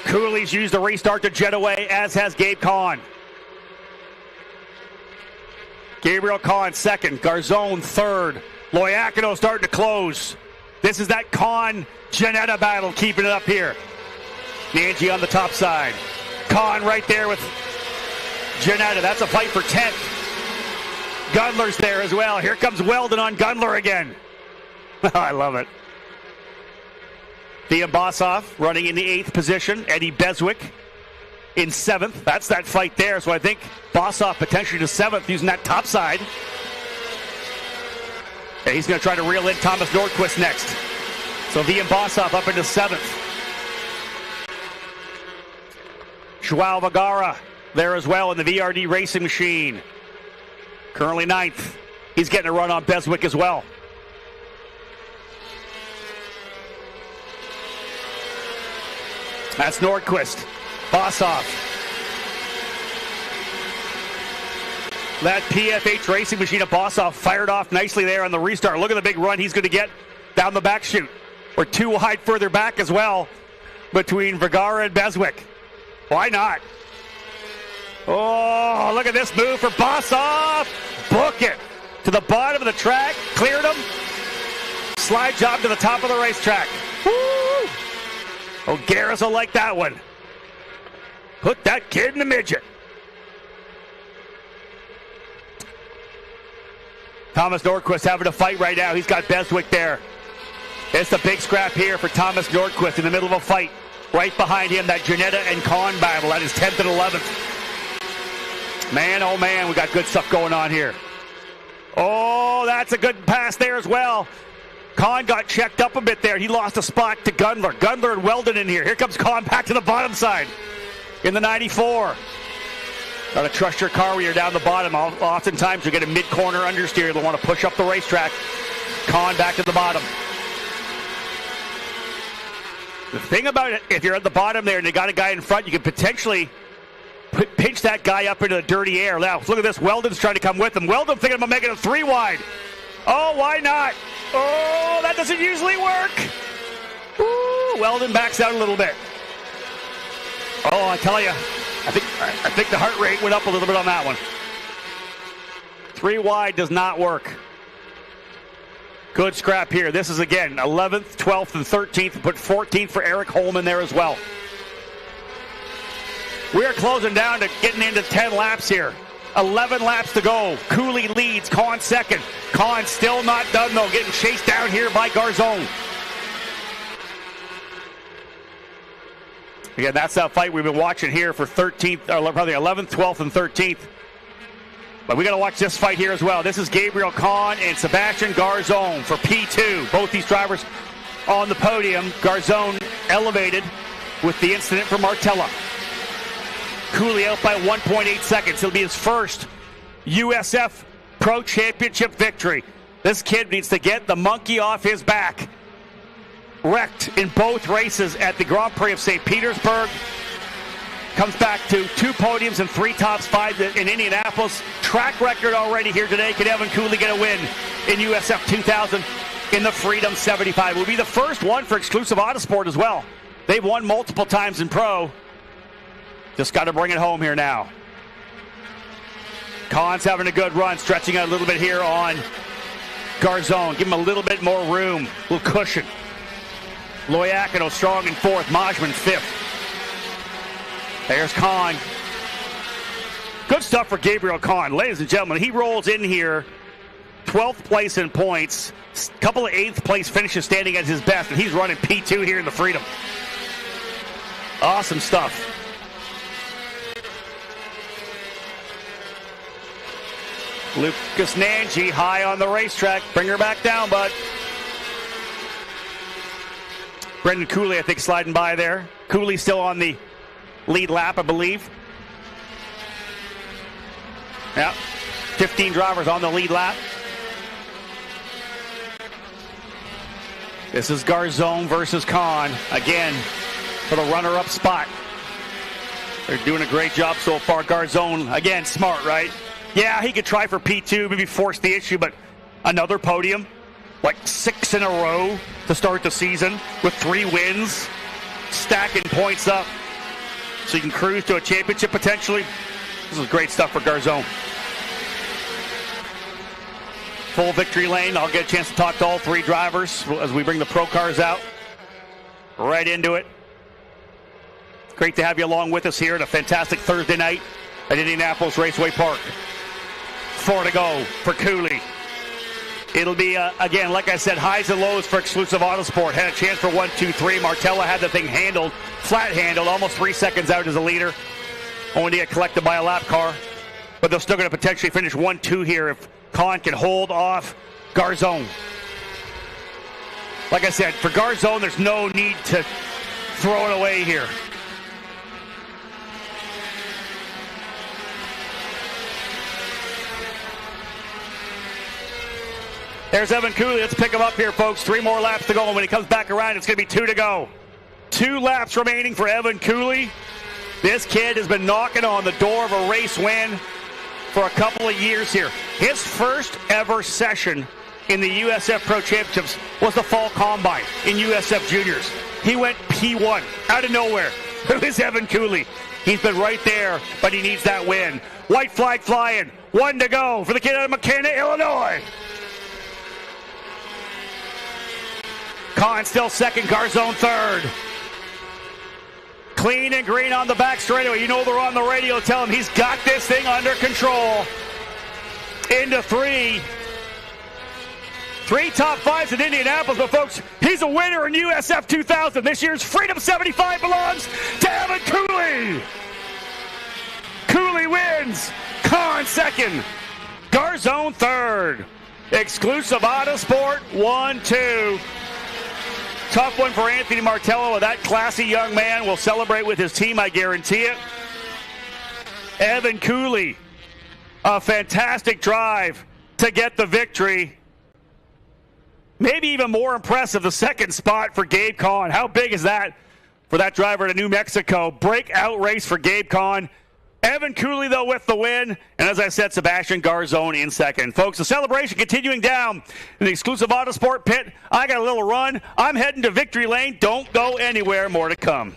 Cooley's used the restart to jet away, as has Gabe Kahn. Gabriel Kahn second. Garzone third. Loiacono starting to close. This is that Kahn-Janetta battle, keeping it up here. Nanji on the top side. Kahn right there with Janetta. That's a fight for 10th. Gundler's there as well. Here comes Weldon on Gundler again. I love it. Liam Bossoff running in the 8th position. Eddie Beswick in 7th. That's that fight there. So I think Bossoff potentially to 7th using that top side. And he's going to try to reel in Thomas Nordquist next. So Liam Bossoff up into 7th. Joao Vergara there as well in the VRD racing machine. Currently 9th. He's getting a run on Beswick as well. That's Nordquist. Bossoff. That PFH racing machine of Bossoff fired off nicely there on the restart. Look at the big run he's going to get down the back chute. We're too wide further back as well between Vergara and Beswick. Why not? Oh, look at this move for Bossoff. Book it. To the bottom of the track. Cleared him. Slide job to the top of the racetrack. Woo! Oh, Garris will like that one. Put that kid in the midget. Thomas Nordquist having a fight right now. He's got Beswick there. It's the big scrap here for Thomas Nordquist in the middle of a fight. Right behind him, that Janetta and Kahn battle. That is 10th and 11th. Man, oh man, we got good stuff going on here. Oh, that's a good pass there as well. Kahn got checked up a bit there. He lost a spot to Gundler. Gundler and Weldon in here. Here comes Kahn back to the bottom side in the 94. Got to trust your car when you're down the bottom. Oftentimes you get a mid-corner understeer. They'll want to push up the racetrack. Kahn back to the bottom. The thing about it, if you're at the bottom there and you got a guy in front, you can potentially pinch that guy up into the dirty air. Now, look at this. Weldon's trying to come with him. Weldon thinking about making it 3 wide. Oh, why not? Oh, that doesn't usually work. Ooh, Weldon backs out a little bit. Oh, I tell you, I think the heart rate went up a little bit on that one. 3 wide does not work. Good scrap here. This is, again, 11th, 12th, and 13th. Put 14th for Eric Holman there as well. We're closing down to getting into 10 laps here. 11 laps to go. Cooley leads, Kahn second. Kahn still not done though, getting chased down here by Garzone. Again, that's that fight we've been watching here for 13th, or probably 11th, 12th, and 13th. But we got to watch this fight here as well. This is Gabriel Kahn and Sebastian Garzone for P2. Both these drivers on the podium. Garzone elevated with the incident from Martella. Cooley out by 1.8 seconds. It'll be his first USF Pro Championship victory. This kid needs to get the monkey off his back. Wrecked in both races at the Grand Prix of St. Petersburg. Comes back to 2 podiums and 3 tops, 5 in Indianapolis. Track record already here today. Could Evan Cooley get a win in USF 2000 in the Freedom 75? It will be the first one for Exclusive Autosport as well. They've won multiple times in Pro. Just got to bring it home here now. Kahn's having a good run, stretching out a little bit here on Garzone. Give him a little bit more room, a little cushion. Loiacono strong in 4th, Majman 5th. There's Kahn. Good stuff for Gabriel Kahn. Ladies and gentlemen, he rolls in here 12th place in points. A couple of 8th place finishes standing at his best, and he's running P2 here in the Freedom. Awesome stuff. Lucas Nanji high on the racetrack. Bring her back down, bud. Brendan Cooley, I think, sliding by there. Cooley still on the lead lap, I believe. Yeah, 15 drivers on the lead lap. This is Garzone versus Kahn, again, for the runner-up spot. They're doing a great job so far. Garzone, again, smart, right? Yeah, he could try for P2, maybe force the issue, but another podium, like 6 in a row to start the season with 3 wins, stacking points up so you can cruise to a championship potentially. This is great stuff for Garzone. Full victory lane. I'll get a chance to talk to all 3 drivers as we bring the pro cars out. Right into it. Great to have you along with us here at a fantastic Thursday night at Indianapolis Raceway Park. 4 to go for Cooley. It'll be, again, like I said, highs and lows for Exclusive Autosport. Had a chance for 1, 2, 3. Martella had the thing handled, flat handled, almost 3 seconds out as a leader. Only to get collected by a lap car. But they're still going to potentially finish 1, 2 here if Kahn can hold off Garzone. Like I said, for Garzone, there's no need to throw it away here. There's Evan Cooley. Let's pick him up here, folks. 3 more laps to go, and when he comes back around, it's going to be 2 to go. 2 laps remaining for Evan Cooley. This kid has been knocking on the door of a race win for a couple of years here. His first ever session in the USF Pro Championships was the Fall Combine in USF Juniors. He went P1 out of nowhere. Who is Evan Cooley? He's been right there, but he needs that win. White flag flying. 1 to go for the kid out of McKenna, Illinois. Kahn still second, Garzone third. Clean and green on the back straightaway. You know they're on the radio. Tell him he's got this thing under control. Into 3. 3 top 5s in Indianapolis. But folks, he's a winner in USF 2000. This year's Freedom 75 belongs to Evan Cooley. Cooley wins. Kahn second. Garzone third. Exclusive Autosport 1, 2. Tough one for Anthony Martello. That classy young man will celebrate with his team, I guarantee it. Evan Cooley, a fantastic drive to get the victory. Maybe even more impressive, the second spot for Gabe Kahn. How big is that for that driver to New Mexico? Breakout race for Gabe Kahn. Evan Cooley, though, with the win. And as I said, Sebastian Garzone in second. Folks, the celebration continuing down in the Exclusive Autosport pit. I got a little run. I'm heading to victory lane. Don't go anywhere. More to come.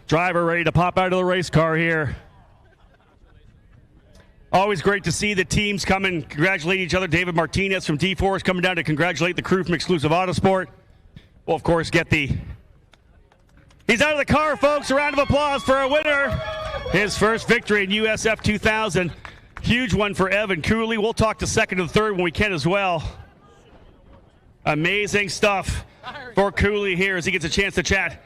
Driver ready to pop out of the race car here. Always great to see the teams come and congratulate each other. David Martinez from D4 is coming down to congratulate the crew from Exclusive Autosport. We'll, of course, get the... He's out of the car, folks. A round of applause for our winner. His first victory in USF 2000. Huge one for Evan Cooley. We'll talk to second and third when we can as well. Amazing stuff for Cooley here as he gets a chance to chat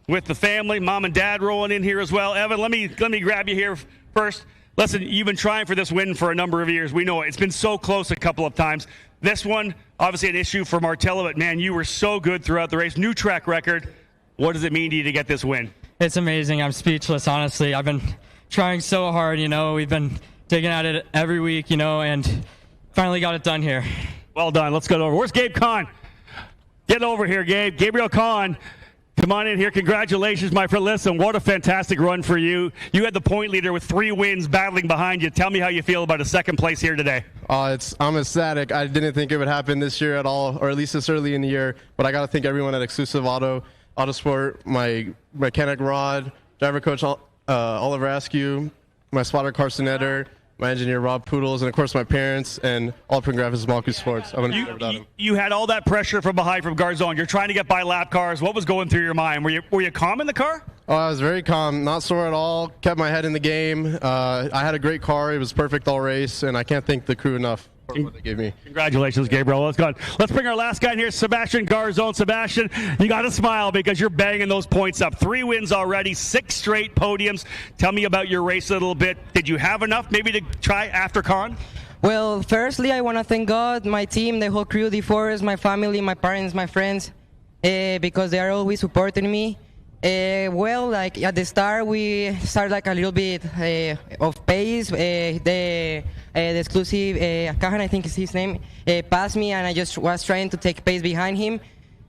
with the family. Mom and dad rolling in here as well. Evan, let me grab you here first. Listen, you've been trying for this win for a number of years. We know it. It's been so close a couple of times. This one, obviously an issue for Martella, but man, you were so good throughout the race. New track record. What does it mean to you to get this win? It's amazing. I'm speechless, honestly. I've been trying so hard, We've been digging at it every week, and finally got it done here. Well done. Let's go over. Where's Gabe Kahn? Get over here, Gabe. Gabriel Kahn. Come on in here. Congratulations, my friend. Listen, what a fantastic run for you. You had the point leader with 3 wins battling behind you. Tell me how you feel about a second place here today. I'm ecstatic. I didn't think it would happen this year at all, or at least this early in the year. But I got to thank everyone at Exclusive Autosport, my mechanic Rod, driver coach Oliver Askew, my spotter Carson Eder, my engineer Rob Poodles, and of course my parents and all Graphics Malku Sports. I wouldn't have without him. You had all that pressure from behind from Garzone. You're trying to get by lap cars. What was going through your mind? Were you calm in the car? Oh, I was very calm, not sore at all. Kept my head in the game. I had a great car. It was perfect all race, and I can't thank the crew enough for what they gave me. Congratulations, Gabriel. Let's bring our last guy in here, Sebastian Garzone. Sebastian, you got to smile because you're banging those points up. 3 wins already, 6 straight podiums. Tell me about your race a little bit. Did you have enough maybe to try after Con? Well, firstly, I want to thank God, my team, the whole crew, D4s, my family, my parents, my friends, because they are always supporting me. Like at the start, we started like a little bit of pace. The exclusive Kahan, I think is his name, passed me, and I just was trying to take pace behind him.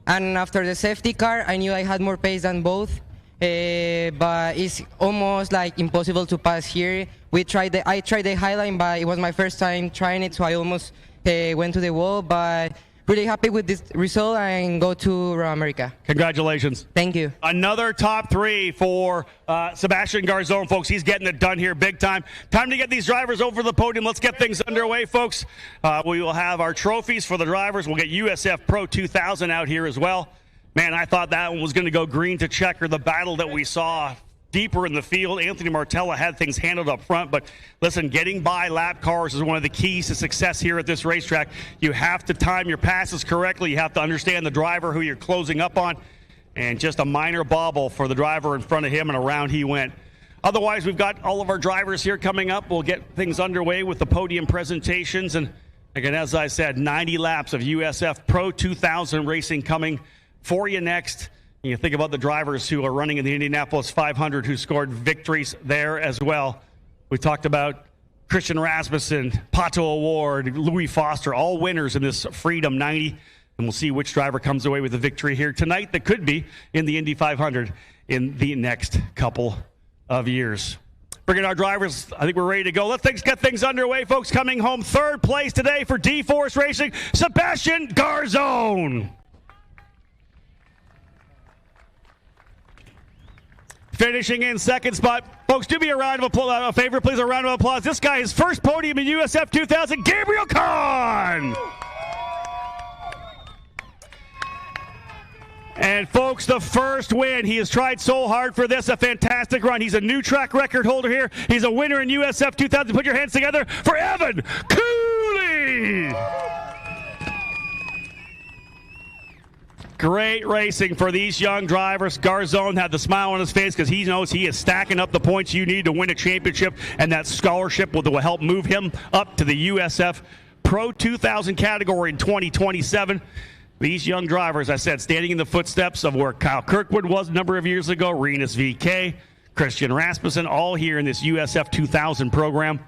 And after the safety car, I knew I had more pace than both. But it's almost like impossible to pass here. I tried the highline, but it was my first time trying it, so I almost went to the wall. But really happy with this result and go to Raw America. Congratulations. Thank you. Another top 3 for Sebastian Garzone, folks. He's getting it done here big time. Time to get these drivers over the podium. Let's get things underway, folks. We will have our trophies for the drivers. We'll get USF Pro 2000 out here as well. Man, I thought that one was going to go green to checker. The battle that we saw deeper in the field. Anthony Martella had things handled up front, but listen, getting by lap cars is one of the keys to success here at this racetrack. You have to time your passes correctly. You have to understand the driver who you're closing up on, and just a minor bobble for the driver in front of him, and around he went. Otherwise, we've got all of our drivers here coming up. We'll get things underway with the podium presentations, and again, as I said, 90 laps of USF Pro 2000 racing coming for you next. You think about the drivers who are running in the Indianapolis 500 who scored victories there as well. We talked about Christian Rasmussen, Pato Award, Louis Foster, all winners in this Freedom 90. And we'll see which driver comes away with a victory here tonight that could be in the Indy 500 in the next couple of years. Bringing our drivers, I think we're ready to go. Let's get things underway, folks. Coming home 3rd place today for D-Force Racing, Sebastian Garzone. Finishing in 2nd spot. Folks, do me a round of applause, a favor, please, a round of applause. This guy, his first podium in USF 2000, Gabriel Kahn. And folks, the first win. He has tried so hard for this, a fantastic run. He's a new track record holder here. He's a winner in USF 2000. Put your hands together for Evan Cooley. Great racing for these young drivers. Garzone had the smile on his face because he knows he is stacking up the points you need to win a championship, and that scholarship will help move him up to the USF Pro 2000 category in 2027. These young drivers, I said, standing in the footsteps of where Kyle Kirkwood was a number of years ago, Rinus VK, Christian Rasmussen, all here in this USF 2000 program.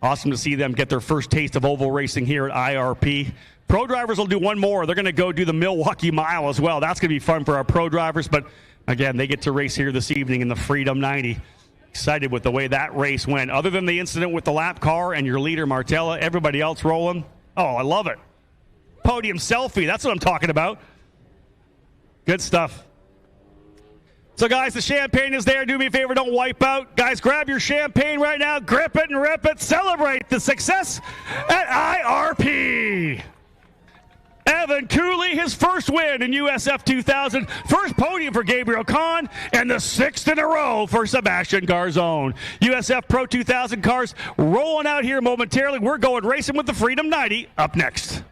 Awesome to see them get their first taste of oval racing here at IRP. Pro drivers will do one more. They're going to go do the Milwaukee Mile as well. That's going to be fun for our pro drivers. But, again, they get to race here this evening in the Freedom 90. Excited with the way that race went. Other than the incident with the lap car and your leader, Martella, everybody else rolling. Oh, I love it. Podium selfie. That's what I'm talking about. Good stuff. So, guys, the champagne is there. Do me a favor, don't wipe out. Guys, grab your champagne right now. Grip it and rip it. Celebrate the success at IRP. Evan Cooley, his first win in USF 2000. First podium for Gabriel Kahn, and the 6th in a row for Sebastian Garzone. USF Pro 2000 cars rolling out here momentarily. We're going racing with the Freedom 90 up next.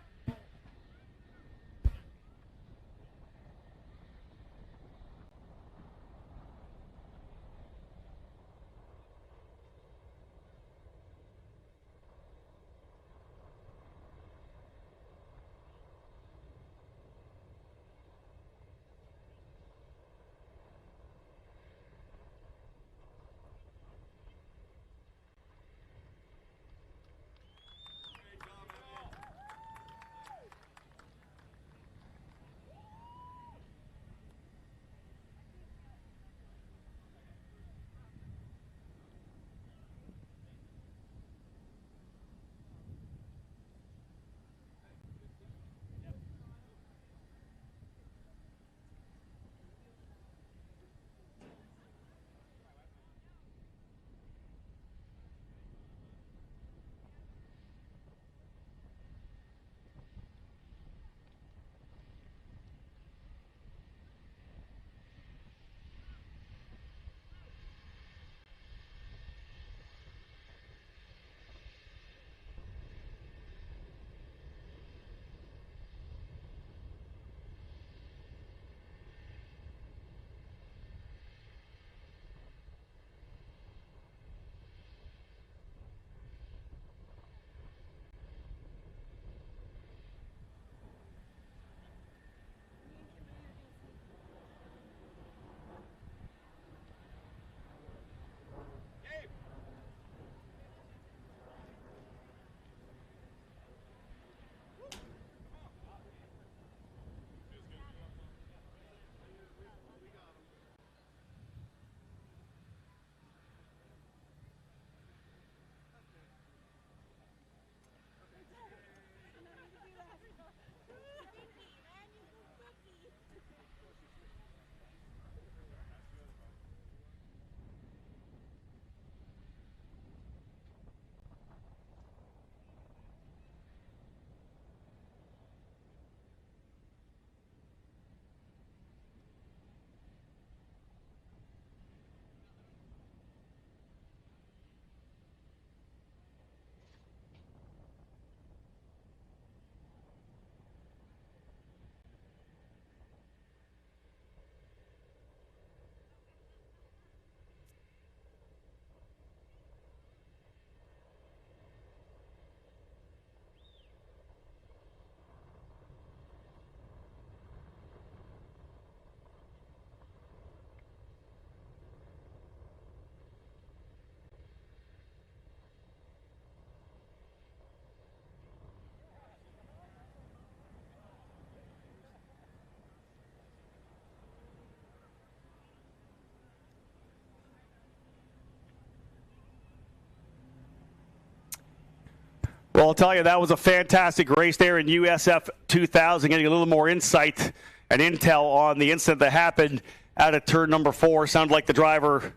Well, I'll tell you, that was a fantastic race there in USF 2000, getting a little more insight and intel on the incident that happened out of turn number 4. Sounded like the driver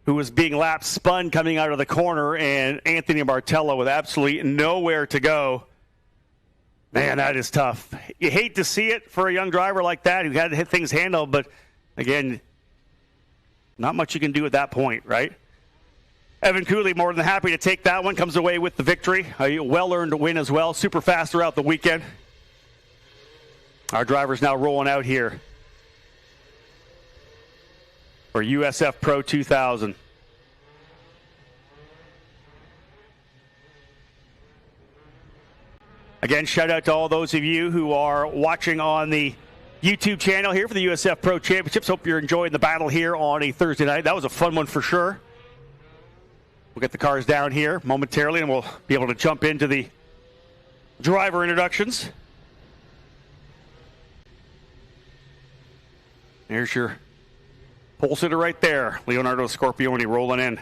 who was being lapped spun coming out of the corner, and Anthony Martello with absolutely nowhere to go. Man, that is tough. You hate to see it for a young driver like that who had to hit things handled, but again, not much you can do at that point, right? Evan Cooley more than happy to take that one, comes away with the victory. A well-earned win as well, super fast throughout the weekend. Our driver's now rolling out here for USF Pro 2000. Again, shout out to all those of you who are watching on the YouTube channel here for the USF Pro Championships. Hope you're enjoying the battle here on a Thursday night. That was a fun one for sure. We'll get the cars down here momentarily, and we'll be able to jump into the driver introductions. There's your pole sitter right there, Leonardo Scorpione rolling in.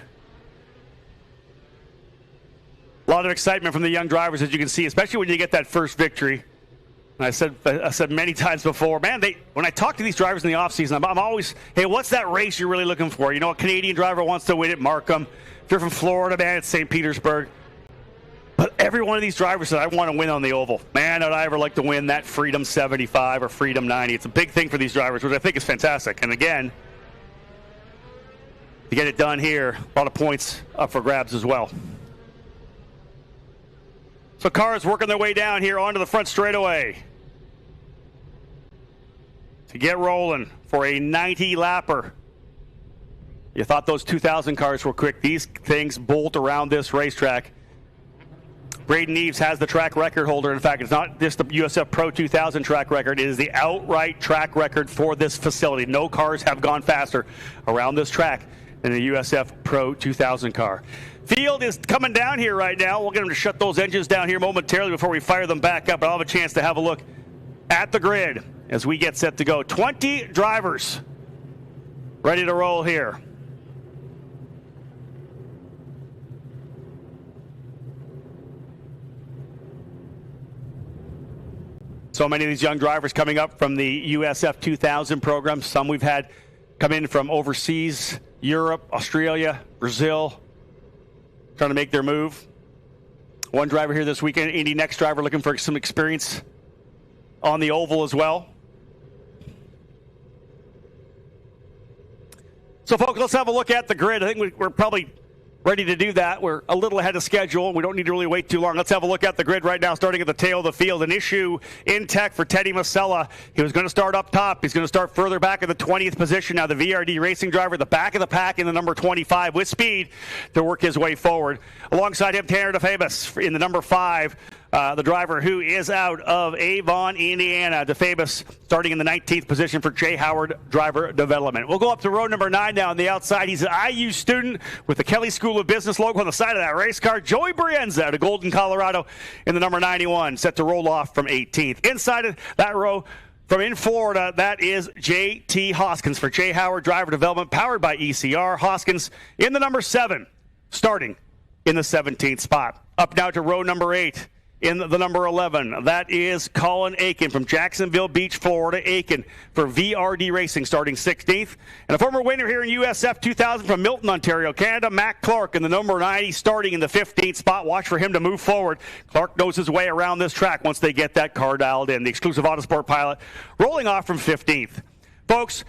A lot of excitement from the young drivers, as you can see, especially when you get that first victory. And I said many times before, man, when I talk to these drivers in the offseason, I'm always, hey, what's that race you're really looking for? You know, a Canadian driver wants to win at Markham. If you're from Florida, man, it's St. Petersburg. But every one of these drivers said, I want to win on the oval. Man, would I ever like to win that Freedom 75 or Freedom 90. It's a big thing for these drivers, which I think is fantastic. And again, to get it done here, a lot of points up for grabs as well. So cars working their way down here onto the front straightaway to get rolling for a 90-lapper. You thought those 2,000 cars were quick. These things bolt around this racetrack. Braden Eves has the track record holder. In fact, it's not just the USF Pro 2000 track record. It is the outright track record for this facility. No cars have gone faster around this track than the USF Pro 2000 car. Field is coming down here right now. We'll get them to shut those engines down here momentarily before we fire them back up. But I'll have a chance to have a look at the grid as we get set to go. 20 drivers ready to roll here. So many of these young drivers coming up from the USF 2000 program. Some we've had come in from overseas, Europe, Australia, Brazil, trying to make their move. One driver here this weekend, Indy Next driver, looking for some experience on the oval as well. So, folks, let's have a look at the grid. I think we're probably ready to do that. We're a little ahead of schedule. We don't need to really wait too long. Let's have a look at the grid right now, starting at the tail of the field. An issue in tech for Teddy Masella. He was going to start up top. He's going to start further back in the 20th position. Now the VRD Racing driver, the back of the pack in the number 25 with speed to work his way forward. Alongside him, Tanner DeFabus in the number 5. The driver who is out of Avon, Indiana. DeFabus starting in the 19th position for Jay Howard Driver Development. We'll go up to row number 9 now on the outside. He's an IU student with the Kelly School of Business logo on the side of that race car. Joey Brienza out of Golden, Colorado in the number 91, set to roll off from 18th. Inside of that row, from in Florida, that is J.T. Hoskins for Jay Howard Driver Development, powered by ECR. Hoskins in the number 7, starting in the 17th spot. Up now to row number 8. In the number 11, that is Colin Aiken from Jacksonville Beach, Florida. Aiken for VRD Racing starting 16th. And a former winner here in USF 2000 from Milton, Ontario, Canada, Matt Clark in the number 90 starting in the 15th spot. Watch for him to move forward. Clark knows his way around this track once they get that car dialed in. The exclusive Autosport pilot rolling off from 15th. Folks,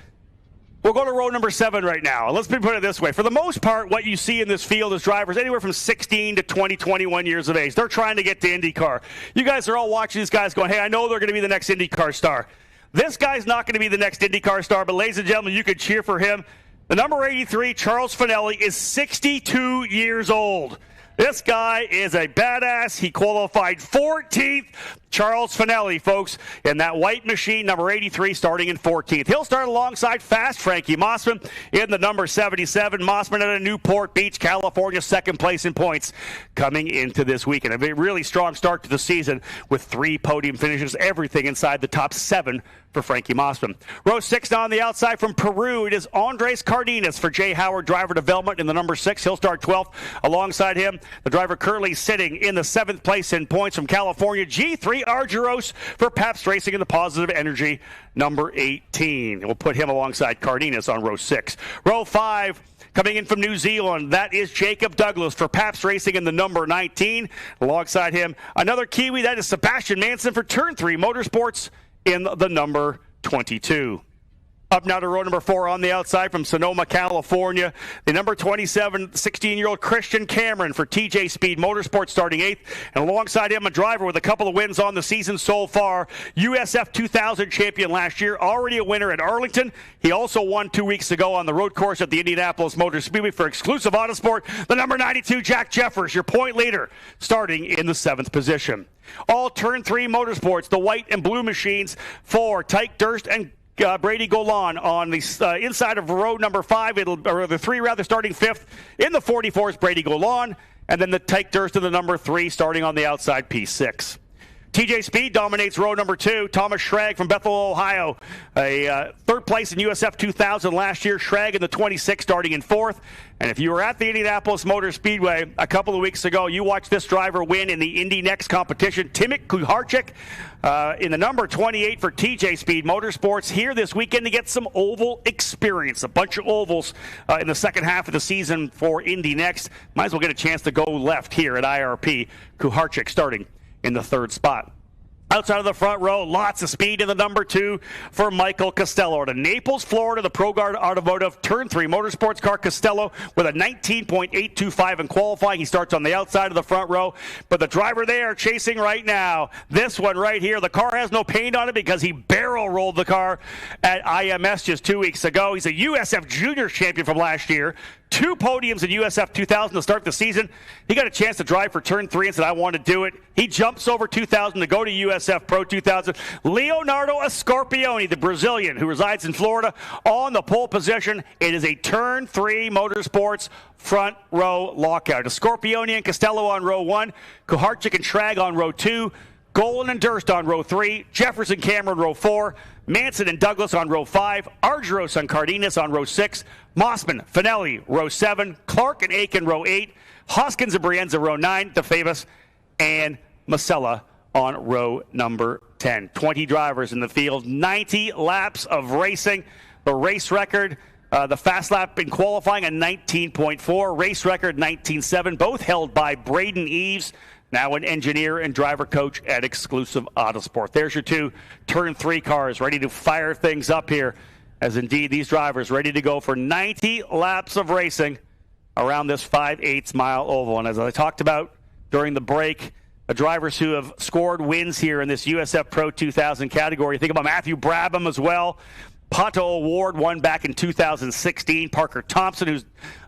we'll go to row number 7 right now. Let's put it this way. For the most part, what you see in this field is drivers anywhere from 16 to 20, 21 years of age. They're trying to get to IndyCar. You guys are all watching these guys going, hey, I know they're going to be the next IndyCar star. This guy's not going to be the next IndyCar star, but ladies and gentlemen, you could cheer for him. The number 83, Charles Finelli, is 62 years old. This guy is a badass. He qualified 14th. Charles Finelli, folks, in that white machine, number 83, starting in 14th. He'll start alongside fast Frankie Mossman in the number 77. Mossman out of Newport Beach, California, second place in points coming into this weekend. A really strong start to the season with 3 podium finishes, everything inside the top 7 for Frankie Mossman. Row 6 now on the outside from Peru. It is Andres Cardenas for Jay Howard Driver Development in the number 6. He'll start 12th. Alongside him, the driver currently sitting in the 7th place in points from California, G3 Argyros for Pabst Racing in the Positive Energy, number 18. We'll put him alongside Cardenas on row 6. Row 5, coming in from New Zealand, that is Jacob Douglas for Pabst Racing in the number 19. Alongside him, another Kiwi, that is Sebastian Manson for Turn 3 Motorsports in the number 22. Up now to row number 4 on the outside from Sonoma, California. The number 27, 16-year-old Christian Cameron for TJ Speed Motorsports starting 8th. And alongside him, a driver with a couple of wins on the season so far. USF 2000 champion last year, already a winner at Arlington. He also won 2 weeks ago on the road course at the Indianapolis Motor Speedway for exclusive Autosport. The number 92, Jack Jeffers, your point leader, starting in the 7th position. All Turn 3 Motorsports, the white and blue machines for Tyke Durst and Brady Golan on the inside of row number 5, or the 3 rather, starting 5th. In the 44s, Brady Golan, and then the Tyke Durst in the number 3, starting on the outside, P6. TJ Speed dominates row number 2. Thomas Schrag from Bethel, Ohio. A third place in USF 2000 last year. Schrag in the 26, starting in 4th. And if you were at the Indianapolis Motor Speedway a couple of weeks ago, you watched this driver win in the Indy Next competition. Timik Kuharczyk in the number 28 for TJ Speed Motorsports here this weekend to get some oval experience. A bunch of ovals in the second half of the season for Indy Next. Might as well get a chance to go left here at IRP. Kuharczyk starting in the 3rd spot. Outside of the front row, lots of speed in the number 2 for Michael Costello. To Naples, Florida, the ProGuard Automotive Turn 3 Motorsports car. Costello with a 19.825 in qualifying. He starts on the outside of the front row. But the driver there chasing right now, this one right here, the car has no paint on it because he barrel rolled the car at IMS just 2 weeks ago. He's a USF Juniors champion from last year. 2 podiums in USF 2000 to start the season. He got a chance to drive for Turn 3 and said, I want to do it. He jumps over 2000 to go to USF Pro 2000. Leonardo Scorpioni, the Brazilian who resides in Florida, on the pole position. It is a Turn 3 Motorsports front row lockout. Scorpioni and Costello on row 1. Kuharczyk and Schrag on row 2. Golan and Durst on row 3. Jefferson Cameron row 4. Manson and Douglas on row 5. Argyros and Cardenas on row 6. Mossman, Finelli, row 7. Clark and Aiken, row 8. Hoskins and Brienza, row 9. DeFavis and Masella on row number 10. 20 drivers in the field, 90 laps of racing. The race record, the fast lap in qualifying, a 19.4. Race record, 19.7. Both held by Braden Eves, now an engineer and driver coach at Exclusive Autosport. There's your 2 Turn 3 cars ready to fire things up here, as indeed these drivers ready to go for 90 laps of racing around this 5/8 mile oval. And as I talked about during the break, the drivers who have scored wins here in this USF Pro 2000 category. Think about Matthew Brabham as well. Pato Award won back in 2016. Parker Thompson, who's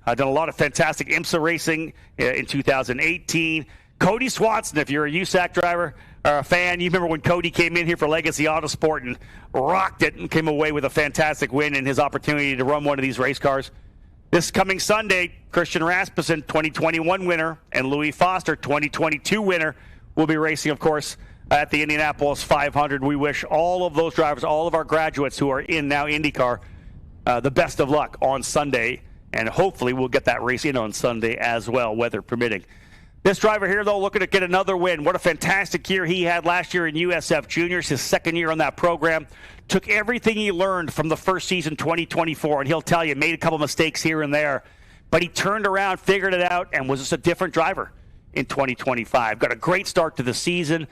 done a lot of fantastic IMSA racing in 2018. Cody Swanson, if you're a USAC driver or a fan, you remember when Cody came in here for Legacy Autosport and rocked it and came away with a fantastic win in his opportunity to run one of these race cars. This coming Sunday, Christian Rasmussen, 2021 winner, and Louis Foster, 2022 winner, will be racing, of course, at the Indianapolis 500. We wish all of those drivers, all of our graduates who are in now IndyCar, the best of luck on Sunday, and hopefully we'll get that race in on Sunday as well, weather permitting. This driver here, though, looking to get another win. What a fantastic year he had last year in USF Juniors, his second year on that program. Took everything he learned from the first season, 2024, and he'll tell you, made a couple mistakes here and there, but he turned around, figured it out, and was just a different driver in 2025. Got a great start to the season.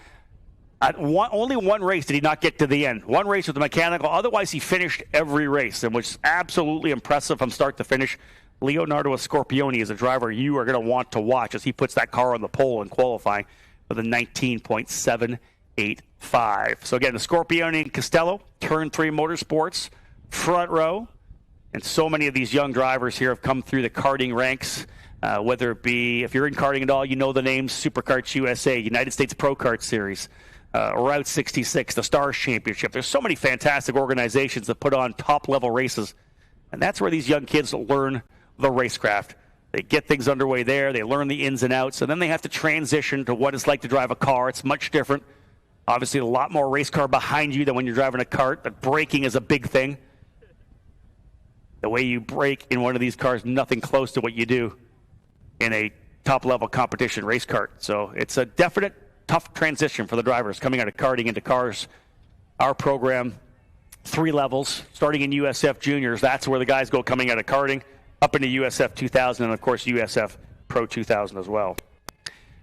Only one race did he not get to the end. One race with the mechanical. Otherwise, he finished every race, and was absolutely impressive from start to finish. Leonardo Scorpioni is a driver you are going to want to watch as he puts that car on the pole in qualifying with a 19.785. So again, the Scorpioni and Costello, Turn 3 Motorsports, front row. And so many of these young drivers here have come through the karting ranks, whether it be, if you're in karting at all, you know the names, Superkarts USA, United States Pro Kart Series, Route 66, the Stars Championship. There's so many fantastic organizations that put on top-level races. And that's where these young kids learn the racecraft. They get things underway there. They learn the ins and outs, and then they have to transition to what it's like to drive a car. It's much different. Obviously, a lot more race car behind you than when you're driving a kart, but braking is a big thing. The way you brake in one of these cars, nothing close to what you do in a top-level competition race kart. So it's a definite tough transition for the drivers coming out of karting into cars. Our program, 3 levels, starting in USF Juniors. That's where the guys go coming out of karting, up into USF 2000, and, of course, USF Pro 2000 as well.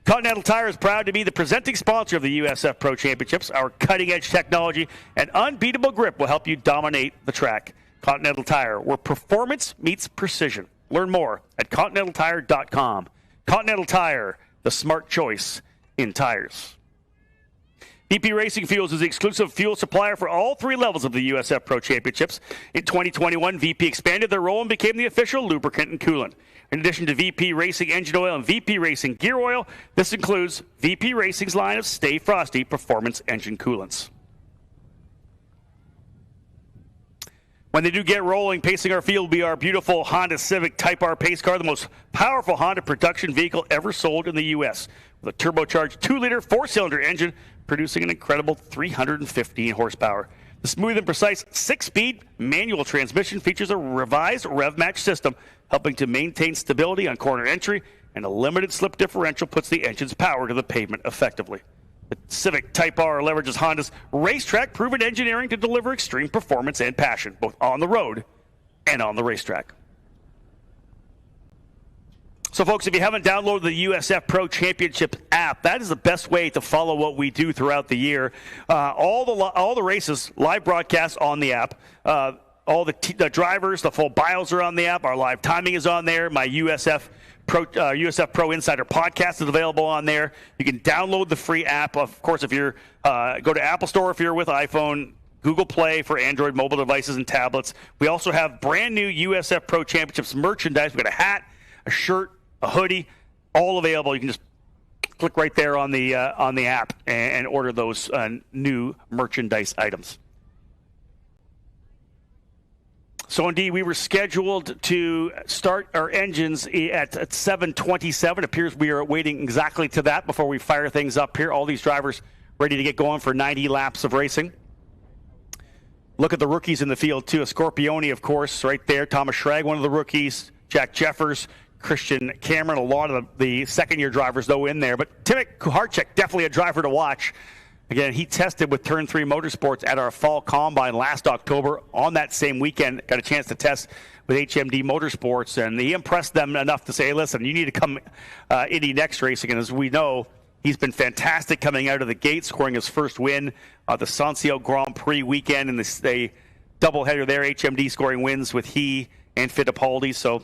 Continental Tire is proud to be the presenting sponsor of the USF Pro Championships. Our cutting-edge technology and unbeatable grip will help you dominate the track. Continental Tire, where performance meets precision. Learn more at continentaltire.com. Continental Tire, the smart choice in tires. VP Racing Fuels is the exclusive fuel supplier for all 3 levels of the USF Pro Championships. In 2021, VP expanded their role and became the official lubricant and coolant. In addition to VP Racing engine oil and VP Racing gear oil, this includes VP Racing's line of Stay Frosty performance engine coolants. When they do get rolling, pacing our field will be our beautiful Honda Civic Type R pace car, the most powerful Honda production vehicle ever sold in the U.S. with a turbocharged 2-liter 4-cylinder engine producing an incredible 315 horsepower. The smooth and precise 6-speed manual transmission features a revised rev match system, helping to maintain stability on corner entry, and a limited slip differential puts the engine's power to the pavement effectively. The Civic Type R leverages Honda's racetrack-proven engineering to deliver extreme performance and passion, both on the road and on the racetrack. So, folks, if you haven't downloaded the USF Pro Championship app, that is the best way to follow what we do throughout the year. All the races, live broadcasts on the app. All the drivers, the full bios are on the app. Our live timing is on there. My USF Pro Insider podcast is available on there. You can download the free app. Of course, if you're go to Apple Store if you're with iPhone, Google Play for Android mobile devices and tablets. We also have brand new USF Pro Championships merchandise. We've got a hat, a shirt, a hoodie, all available. You can just click right there on the app and order those new merchandise items. So, indeed, we were scheduled to start our engines at 7:27. It appears we are waiting exactly to that before we fire things up here. All these drivers ready to get going for 90 laps of racing. Look at the rookies in the field, too. A Scorpione, of course, right there. Thomas Schrag, one of the rookies. Jack Jeffers, Christian Cameron, a lot of the second-year drivers, though, in there. But Timothy Kuharczyk, definitely a driver to watch. Again, he tested with Turn 3 Motorsports at our fall combine last October. On that same weekend, got a chance to test with HMD Motorsports, and he impressed them enough to say, hey, listen, you need to come Indy next racing. And as we know, he's been fantastic coming out of the gate, scoring his first win the Sancio Grand Prix weekend, and the doubleheader there, HMD scoring wins with he and Fittipaldi. So,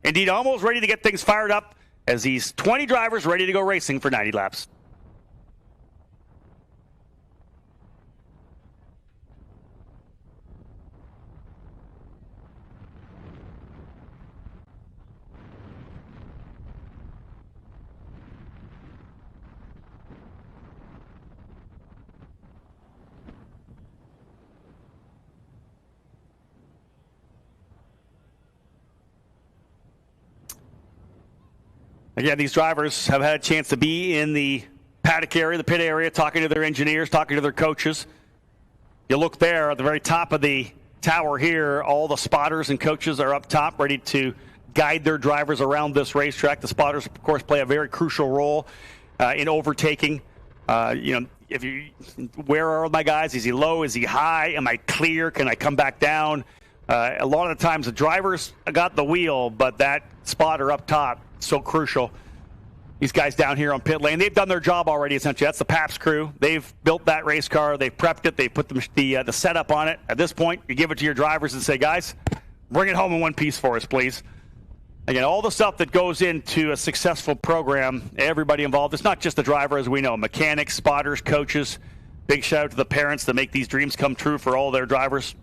indeed, almost ready to get things fired up as these 20 drivers ready to go racing for 90 laps. Again, these drivers have had a chance to be in the paddock area, the pit area, talking to their engineers, talking to their coaches. You look there at the very top of the tower here, all the spotters and coaches are up top ready to guide their drivers around this racetrack. The spotters, of course, play a very crucial role in overtaking. Where are my guys? Is he low? Is he high? Am I clear? Can I come back down? A lot of the times the drivers got the wheel, but that spotter up top, so crucial. These guys down here on pit lane, they've done their job already, essentially. That's the Pabst crew. They've built that race car. They've prepped it. They put the setup on it. At this point, you give it to your drivers and say, guys, bring it home in one piece for us, please. Again, all the stuff that goes into a successful program, everybody involved. It's not just the driver, as we know. Mechanics, spotters, coaches. Big shout out to the parents that make these dreams come true for all their drivers.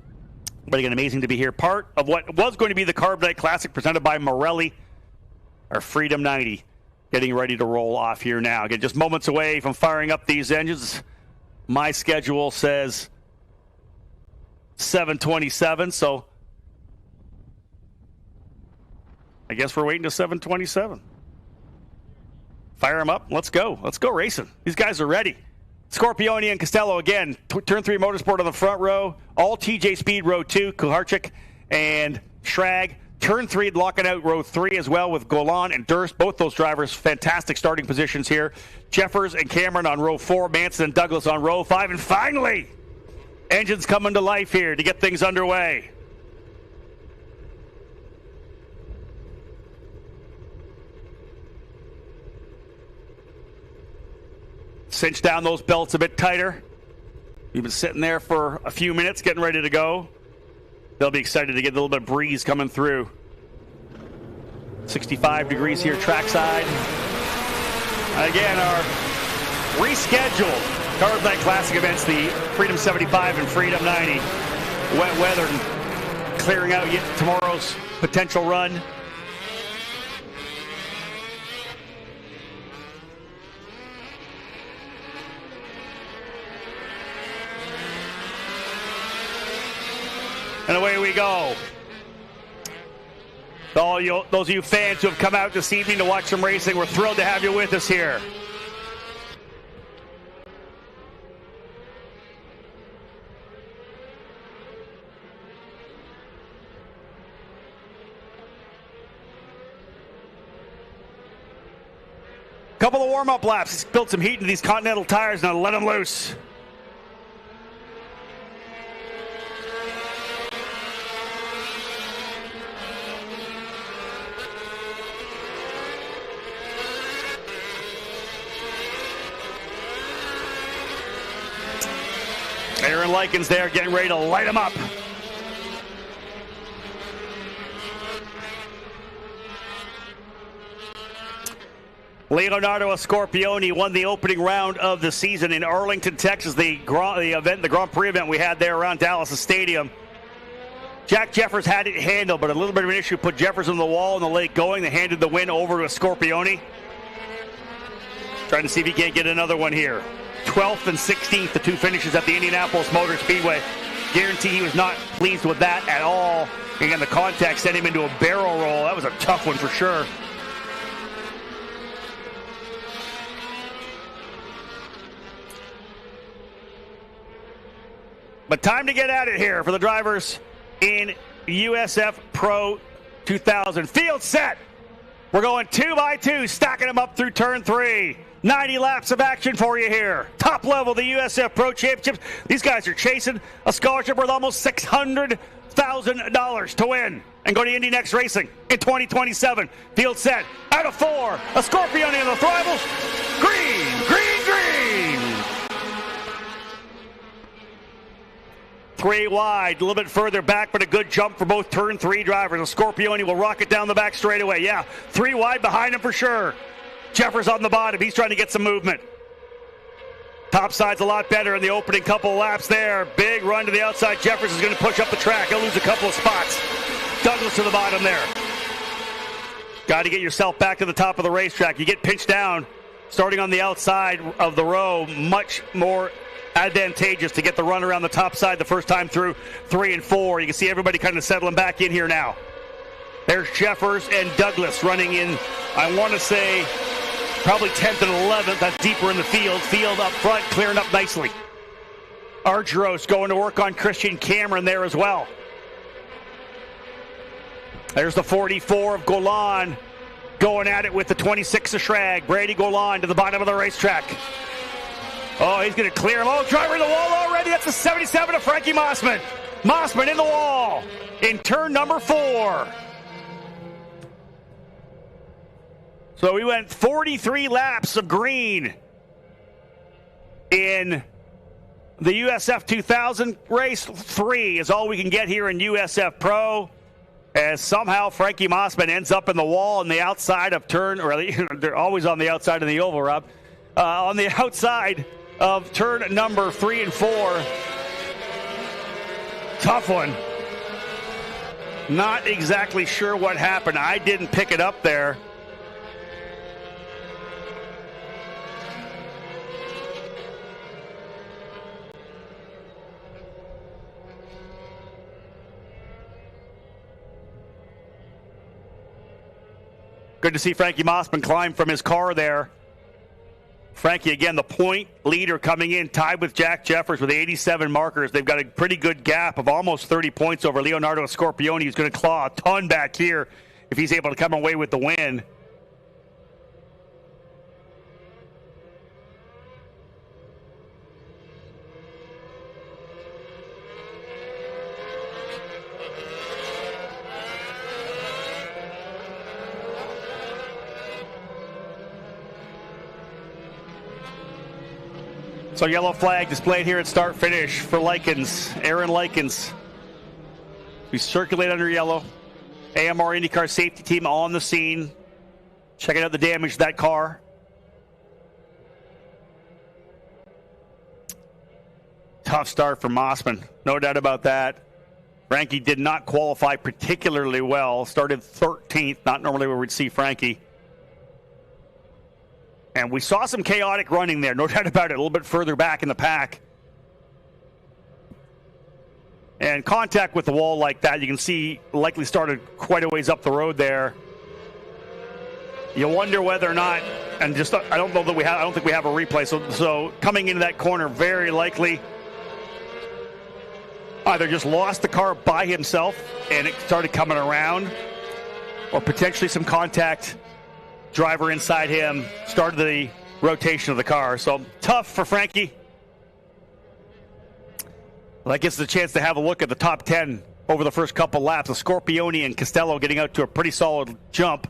But again, amazing to be here. Part of what was going to be the Carbonite Classic presented by Morelli, our Freedom 90, getting ready to roll off here now. Again, just moments away from firing up these engines. My schedule says 7:27, so I guess we're waiting to 7:27. Fire them up. Let's go. Let's go racing. These guys are ready. Scorpione and Costello again. Turn 3 Motorsport on the front row. All TJ Speed row 2. Kuharczyk and Schrag. Turn 3 locking out row 3 as well with Golan and Durst. Both those drivers, fantastic starting positions here. Jeffers and Cameron on row 4. Manson and Douglas on row 5. And finally, engines coming to life here to get things underway. Cinch down those belts a bit tighter. You've been sitting there for a few minutes getting ready to go. they'll be excited to get a little bit of breeze coming through. 65 degrees here trackside. Again, our rescheduled Cars Night Classic events, the Freedom 75 and Freedom 90. Wet weather and clearing out yet tomorrow's potential run. And away we go. Those of you fans who have come out this evening to watch some racing, we're thrilled to have you with us here. Couple of warm-up laps. He's built some heat into these Continental tires. Now let them loose. Aaron Likens there getting ready to light him up. Leonardo Scorpioni won the opening round of the season in Arlington, Texas, the Grand Prix event we had there around Dallas Stadium. Jack Jeffers had it handled, but a little bit of an issue put Jeffers on the wall and the late going. They handed the win over to Scorpioni. Trying to see if he can't get another one here. 12th and 16th, the two finishes at the Indianapolis Motor Speedway. Guarantee he was not pleased with that at all. Again, the contact sent him into a barrel roll. That was a tough one for sure. But time to get at it here for the drivers in USF Pro 2000. Field set. We're going 2 by 2, stacking them up through turn 3. 90 laps of action for you here. Top level, the USF Pro Championships. These guys are chasing a scholarship worth almost $600,000 to win and go to Indy Next Racing in 2027. Field set. Out of 4. A Scorpioni on the throttle. Green, green, green. 3 wide, a little bit further back, but a good jump for both turn 3 drivers. A Scorpioni will rocket down the back straightaway. Yeah, 3 wide behind him for sure. Jeffers on the bottom. He's trying to get some movement. Top side's a lot better in the opening couple of laps there. Big run to the outside. Jeffers is going to push up the track. He'll lose a couple of spots. Douglas to the bottom there. Got to get yourself back to the top of the racetrack. You get pinched down starting on the outside of the row. Much more advantageous to get the run around the top side the first time through 3 and 4. You can see everybody kind of settling back in here now. There's Jeffers and Douglas running in, I want to say, probably 10th and 11th. That's deeper in the field. Field up front, clearing up nicely. Argyros going to work on Christian Cameron there as well. There's the 44 of Golan going at it with the 26 of Schrag. Brady Golan to the bottom of the racetrack. Oh, he's going to clear him. Oh, driver in the wall already. That's the 77 of Frankie Mossman. Mossman in the wall in turn number 4. So we went 43 laps of green in the USF 2000. Race 3 is all we can get here in USF Pro. As somehow Frankie Mossman ends up in the wall on the outside of turn, or they're always on the outside of the oval, Rob. On the outside of turn number 3 and 4. Tough one. Not exactly sure what happened. I didn't pick it up there. Good to see Frankie Mossman climb from his car there. Frankie, again, the point leader coming in, tied with Jack Jeffers with 87 markers. They've got a pretty good gap of almost 30 points over Leonardo Scorpioni, who's going to claw a ton back here if he's able to come away with the win. So yellow flag displayed here at start finish for Likens, Aaron Likens. We circulate under yellow. AMR IndyCar safety team on the scene, checking out the damage to that car. Tough start for Mossman, no doubt about that. Frankie did not qualify particularly well. Started 13th, not normally where we'd see Frankie. And we saw some chaotic running there, no doubt about it, a little bit further back in the pack. And contact with the wall like that, you can see likely started quite a ways up the road there. You wonder whether or not, and just I don't think we have a replay. So coming into that corner, very likely either just lost the car by himself and it started coming around, or potentially some contact, driver inside him started the rotation of the car. So tough for Frankie. Well, that gives us a chance to have a look at the top 10 over the first couple laps. The Scorpioni and Costello getting out to a pretty solid jump.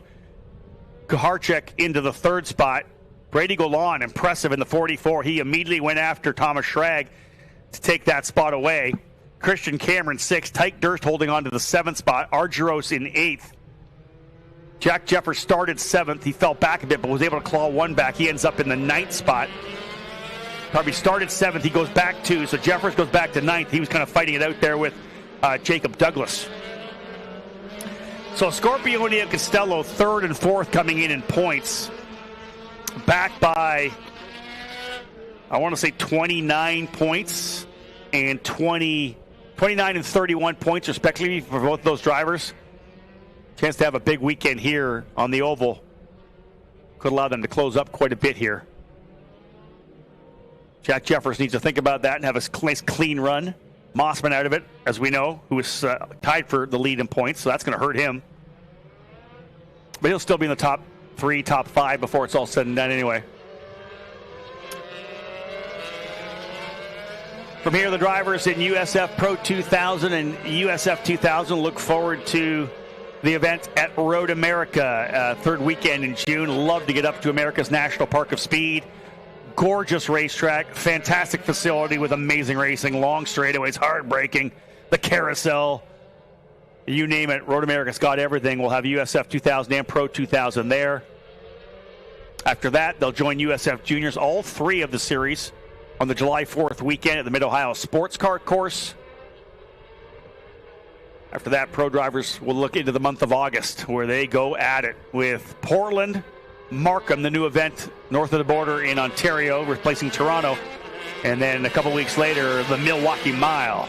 Kuharczyk into the third spot. Brady Golan, impressive in the 44. He immediately went after Thomas Schrag to take that spot away. Christian Cameron, 6th. Tyke Durst holding on to the 7th spot. Argyros in 8th. Jack Jeffers started 7th. He fell back a bit, but was able to claw one back. He ends up in the 9th spot. Probably started 7th. He goes back 2, so Jeffers goes back to 9th. He was kind of fighting it out there with Jacob Douglas. So Scorpioni and Costello, 3rd and 4th coming in points. Back by, I want to say 29 points and 29 and 31 points respectively for both those drivers. Chance to have a big weekend here on the oval. Could allow them to close up quite a bit here. Jack Jeffers needs to think about that and have a nice clean run. Mossman out of it, as we know, who is tied for the lead in points, so that's going to hurt him. But he'll still be in the top 3, top 5 before it's all said and done anyway. From here, the drivers in USF Pro 2000 and USF 2000 look forward to the event at Road America, 3rd weekend in June. Love to get up to America's National Park of Speed. Gorgeous racetrack, fantastic facility with amazing racing, long straightaways, hard braking, the carousel, you name it. Road America's got everything. We'll have USF 2000 and Pro 2000 there. After that, they'll join USF Juniors, all 3 of the series, on the July 4th weekend at the Mid-Ohio Sports Car Course. After that, pro drivers will look into the month of August, where they go at it with Portland, Markham, the new event north of the border in Ontario, replacing Toronto. And then a couple weeks later, the Milwaukee Mile.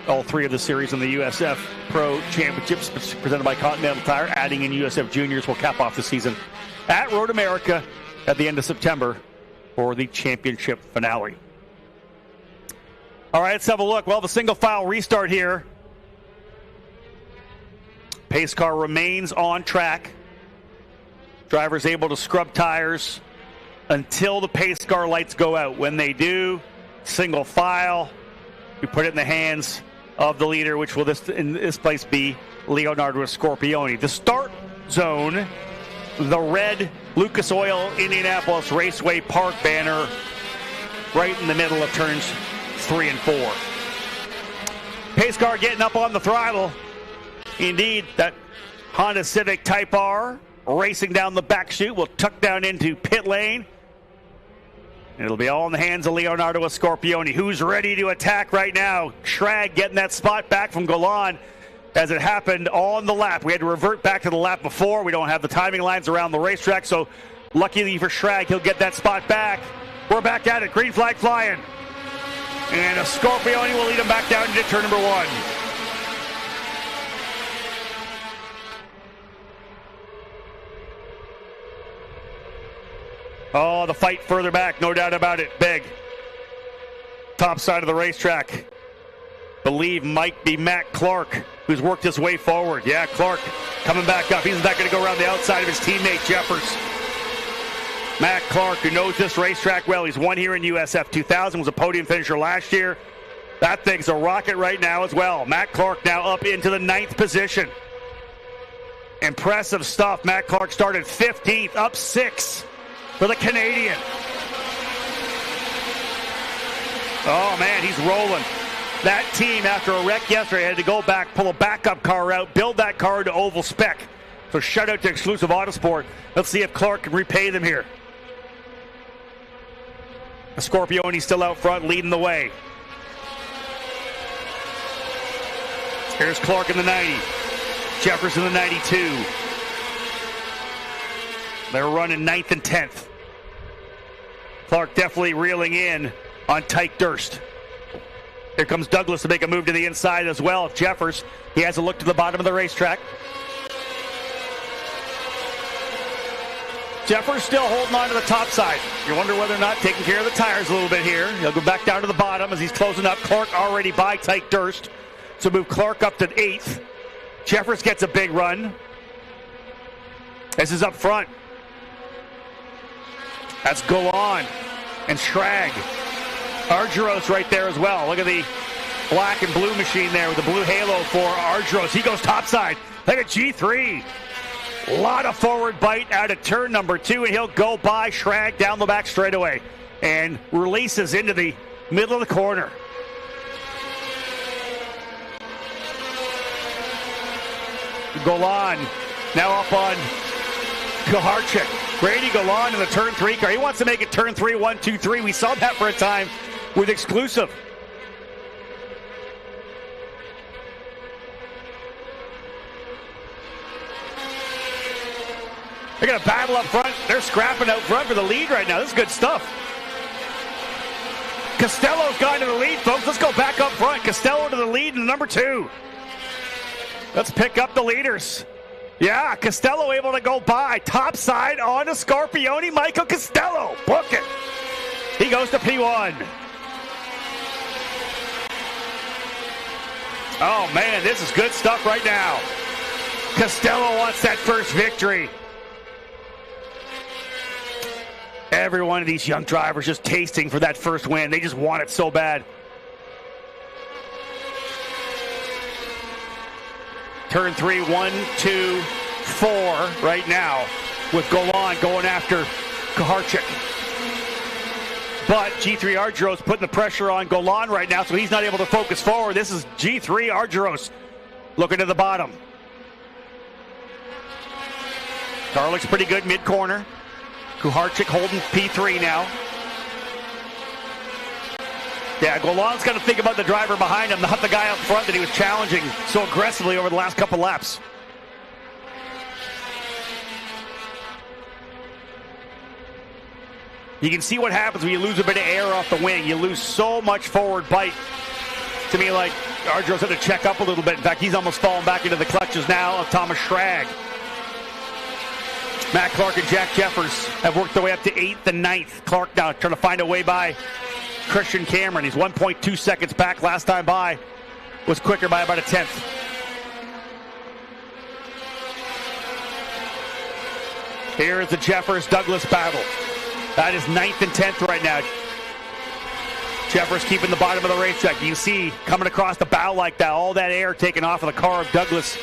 All 3 of the series in the USF Pro Championships presented by Continental Tire. Adding in USF Juniors will cap off the season at Road America at the end of September for the championship finale. All right, let's have a look. Well, the single file restart here. Pace car remains on track. Drivers able to scrub tires until the pace car lights go out. When they do, single file, we put it in the hands of the leader, which will in this place be Leonardo Scorpioni. The start zone, the red Lucas Oil Indianapolis Raceway Park banner right in the middle of turns 3 and 4. Pace car getting up on the throttle. Indeed, that Honda Civic Type R racing down the back chute will tuck down into pit lane. It'll be all in the hands of Leonardo Scorpioni, who's ready to attack right now. Schrag getting that spot back from Golan as it happened on the lap. We had to revert back to the lap before. We don't have the timing lines around the racetrack, so luckily for Schrag, he'll get that spot back. We're back at it. Green flag flying. And Scorpioni will lead him back down into turn number 1. Oh, the fight further back, no doubt about it. Big. Top side of the racetrack. Believe might be Matt Clark, who's worked his way forward. Yeah, Clark coming back up. He's not going to go around the outside of his teammate, Jeffers. Matt Clark, who knows this racetrack well. He's won here in USF 2000, was a podium finisher last year. That thing's a rocket right now as well. Matt Clark now up into the 9th position. Impressive stuff. Matt Clark started 15th, up 6. For the Canadian. Oh, man, he's rolling. That team, after a wreck yesterday, had to go back, pull a backup car out, build that car to oval spec. So shout out to Exclusive Autosport. Let's see if Clark can repay them here. Scorpione still out front, leading the way. Here's Clark in the 90. Jefferson in the 92. They're running 9th and 10th. Clark definitely reeling in on Tyke Durst. Here comes Douglas to make a move to the inside as well. Jeffers, he has a look to the bottom of the racetrack. Jeffers still holding on to the top side. You wonder whether or not taking care of the tires a little bit here. He'll go back down to the bottom as he's closing up. Clark already by Tyke Durst. So move Clark up to 8th. Jeffers gets a big run. This is up front. That's Golan and Schrag. Argyros right there as well. Look at the black and blue machine there with the blue halo for Argyros. He goes topside. Look at G3. A lot of forward bite out of turn number 2, and he'll go by Schrag down the back straightaway and releases into the middle of the corner. Golan now up on Kuharchik. Grady Golan in the turn 3 car. He wants to make it turn 3, 1, 2, 3. We saw that for a time with Exclusive. They're going to battle up front. They're scrapping out front for the lead right now. This is good stuff. Costello's gone to the lead, folks. Let's go back up front. Costello to the lead in number 2. Let's pick up the leaders. Yeah, Costello able to go by. Top side on to Scorpione. Michael Costello. Book it. He goes to P1. Oh, man, this is good stuff right now. Costello wants that first victory. Every one of these young drivers just tasting for that first win. They just want it so bad. Turn 3, 1, 2, 4 right now with Golan going after Kuharchik. But G3 Argyros putting the pressure on Golan right now, so he's not able to focus forward. This is G3 Argyros looking to the bottom. Car looks pretty good mid-corner. Kuharchik holding P3 now. Yeah, Golan's got to think about the driver behind him, not the guy up front that he was challenging so aggressively over the last couple laps. You can see what happens when you lose a bit of air off the wing. You lose so much forward bite. To me, like, Argyros had to check up a little bit. In fact, he's almost fallen back into the clutches now of Thomas Schrag. Matt Clark and Jack Jeffers have worked their way up to 8th and 9th. Clark now trying to find a way by Christian Cameron. He's 1.2 seconds back. Last time by was quicker by about a 10th. Here is the Jeffers-Douglas battle. That is 9th and 10th right now. Jeffers keeping the bottom of the racetrack. You see coming across the bow like that, all that air taken off of the car of Douglas.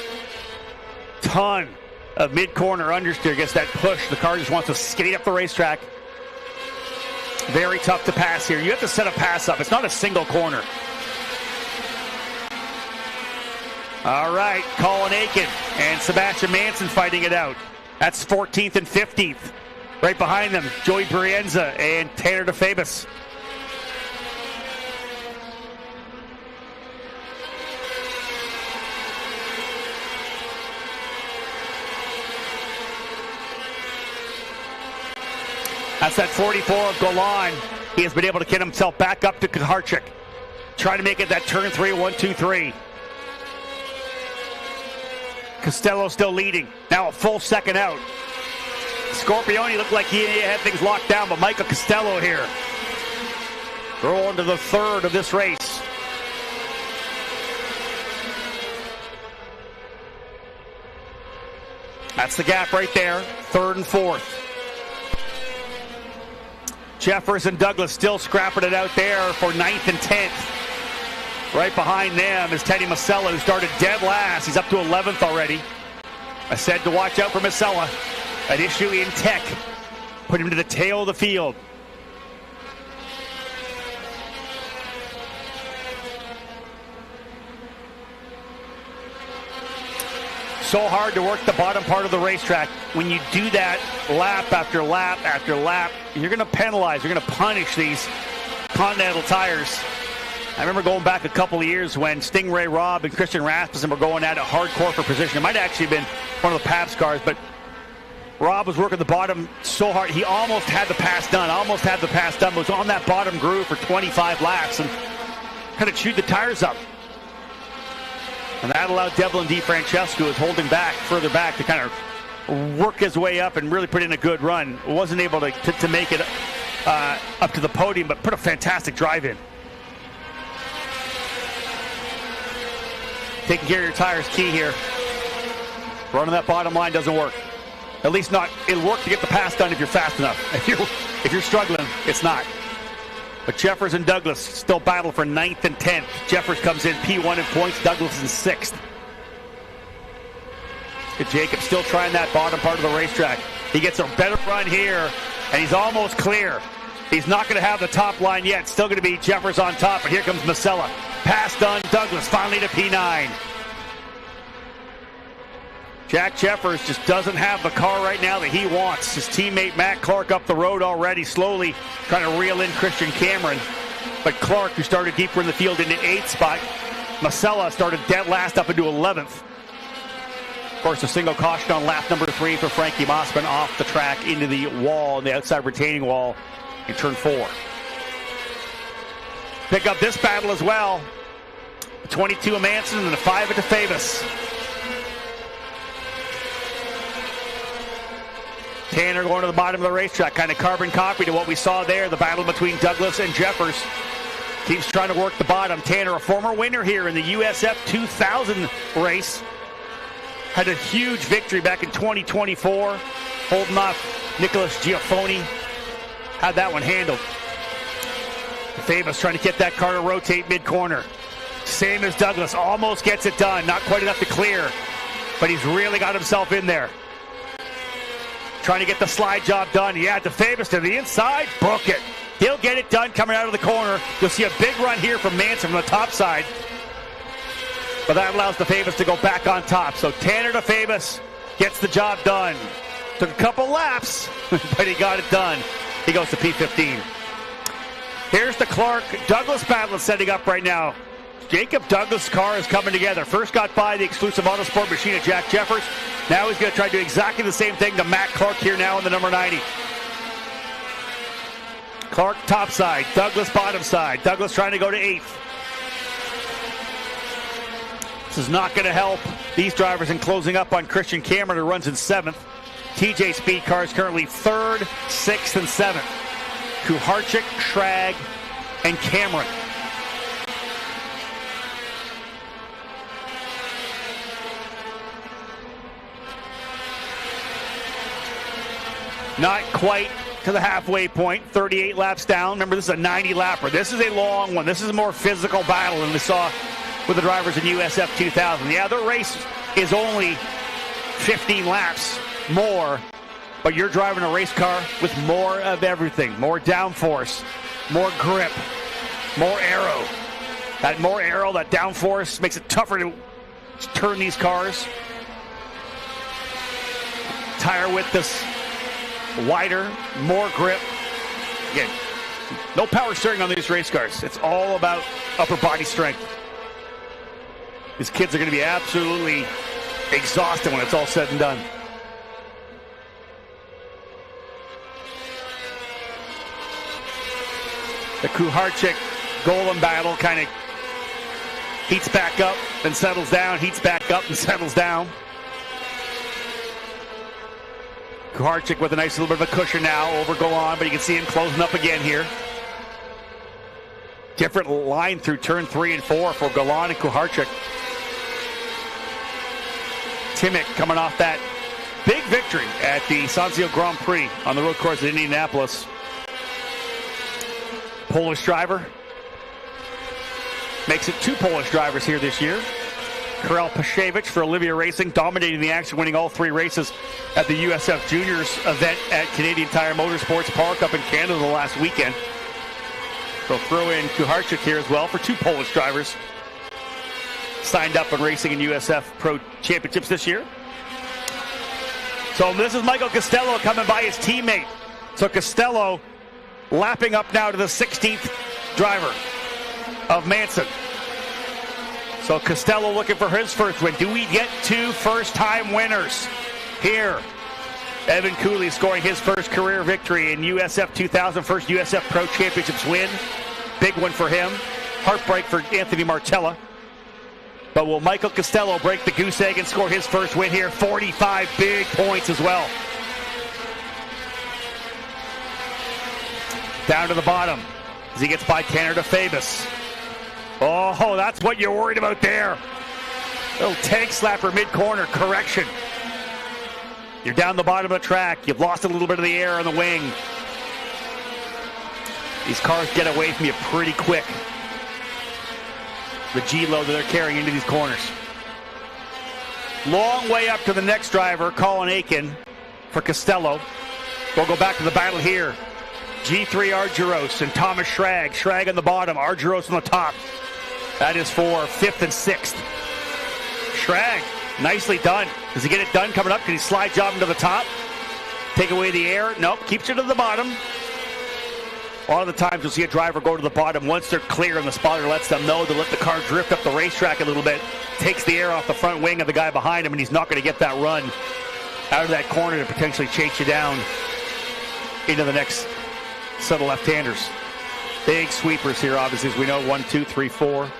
Ton of mid-corner understeer gets that push. The car just wants to skate up the racetrack. Very tough to pass here. You have to set a pass up. It's not a single corner. All right, Colin Aiken and Sebastian Manson fighting it out. That's 14th and 15th. Right behind them, Joey Brienza and Tanner DeFabus. That's that 44 of Golan. He has been able to get himself back up to Kuharchik. Trying to make it that turn 3, 1, 2, 3. Costello still leading. Now a full second out. Scorpione looked like he had things locked down, but Michael Costello here. Rolling to the 3rd of this race. That's the gap right there. 3rd and 4th. Jeffers and Douglas still scrapping it out there for 9th and 10th. Right behind them is Teddy Masella, who started dead last. He's up to 11th already. I said to watch out for Masella. An issue in tech put him to the tail of the field. so hard to work the bottom part of the racetrack. When you do that lap after lap after lap, you're going to penalize, you're going to punish these Continental tires. I remember going back a couple of years when Stingray Robb and Christian Rasmussen were going at it hardcore for position. It might have actually been one of the Pabst cars, but Robb was working the bottom so hard. He almost had the pass done, but was on that bottom groove for 25 laps and kind of chewed the tires up. And that allowed Devlin DeFrancesco, who was holding back, further back, to kind of work his way up and really put in a good run. Wasn't able to make it up to the podium, but put a fantastic drive in. Taking care of your tires key here. Running that bottom line doesn't work. At least not, it'll work to get the pass done if you're fast enough. If you're struggling, it's not. But Jeffers and Douglas still battle for 9th and 10th. Jeffers comes in P1 in points, Douglas in 6th. Jacob still trying that bottom part of the racetrack. He gets a better run here, and he's almost clear. He's not going to have the top line yet. Still going to be Jeffers on top, but here comes Masella. Pass done, Douglas finally to P9. Jack Jeffers just doesn't have the car right now that he wants. His teammate Matt Clark up the road already, slowly trying to reel in Christian Cameron. But Clark, who started deeper in the field, into 8th spot. Masella started dead last up into 11th. Of course, a single caution on lap number 3 for Frankie Mossman off the track into the wall, the outside retaining wall in turn 4. Pick up this battle as well. 22 of Manson and a 5 of DeFavis. Tanner going to the bottom of the racetrack, kind of carbon copy to what we saw there, the battle between Douglas and Jeffers. Keeps trying to work the bottom. Tanner, a former winner here in the USF 2000 race. Had a huge victory back in 2024, holding off Nicholas Giaffoni. Had that one handled. Favis trying to get that car to rotate mid-corner. Same as Douglas, almost gets it done. Not quite enough to clear, but he's really got himself in there. Trying to get the slide job done. Yeah, DeFavis to the inside, book it. He'll get it done coming out of the corner. You'll see a big run here from Manson from the top side. But that allows DeFavis to go back on top. So Tanner DeFavis gets the job done. Took a couple laps, but he got it done. He goes to P15. Here's the Clark-Douglas battle setting up right now. Jacob Douglas' car is coming together. First got by the exclusive Autosport machine of Jack Jeffers. Now he's going to try to do exactly the same thing to Matt Clark here now in the number 90. Clark top side, Douglas bottom side. Douglas trying to go to 8th. This is not going to help these drivers in closing up on Christian Cameron, who runs in 7th. TJ Speed car is currently 3rd, 6th, and 7th. Kuharchik, Schrag, and Cameron. Not quite to the halfway point, 38 laps down. Remember, this is a 90-lapper. This is a long one. This is a more physical battle than we saw with the drivers in USF 2000. Yeah, the race is only 15 laps more, but you're driving a race car with more of everything. More downforce, more grip, more aero. That more aero, that downforce makes it tougher to turn these cars. Tire width is wider, more grip. Again, no power steering on these race cars. It's all about upper body strength. These kids are going to be absolutely exhausted when it's all said and done. The Kuharchik Golem battle kind of heats back up, then settles down, heats back up, and settles down. Kuharchik with a nice little bit of a cushion now over Golan, but you can see him closing up again here. Different line through turn 3 and 4 for Golan and Kuharchik. Timmick coming off that big victory at the Sanzio Grand Prix on the road course at Indianapolis. Polish driver. Makes it 2 Polish drivers here this year. Karel Paszewicz for Olivia Racing, dominating the action, winning all 3 races at the USF Juniors event at Canadian Tire Motorsports Park up in Canada the last weekend. So throw in Kuharchik here as well for 2 Polish drivers signed up and racing in USF Pro Championships this year. So this is Michael Costello coming by his teammate. So Costello lapping up now to the 16th driver of Manson. So Costello looking for his first win. Do we get 2 first-time winners here? Evan Cooley scoring his first career victory in USF 2000, first USF Pro Championships win. Big one for him. Heartbreak for Anthony Martella. But will Michael Costello break the goose egg and score his first win here? 45 big points as well. Down to the bottom as he gets by Tanner DeFabus. Oh, that's what you're worried about there. Little tank slapper mid-corner correction. You're down the bottom of the track. You've lost a little bit of the air on the wing. These cars get away from you pretty quick. The G-load that they're carrying into these corners. Long way up to the next driver, Colin Aiken for Costello. We'll go back to the battle here. G3 Argyros and Thomas Schrag. Schrag on the bottom, Argyros on the top. That is for 5th and 6th. Schrag, nicely done. Does he get it done coming up? Can he slide job into the top? Take away the air? Nope, keeps it to the bottom. A lot of the times you'll see a driver go to the bottom once they're clear and the spotter lets them know to let the car drift up the racetrack a little bit. Takes the air off the front wing of the guy behind him, and he's not going to get that run out of that corner to potentially chase you down into the next set of left-handers. Big sweepers here, obviously, as we know. 1, 2, 3, 4.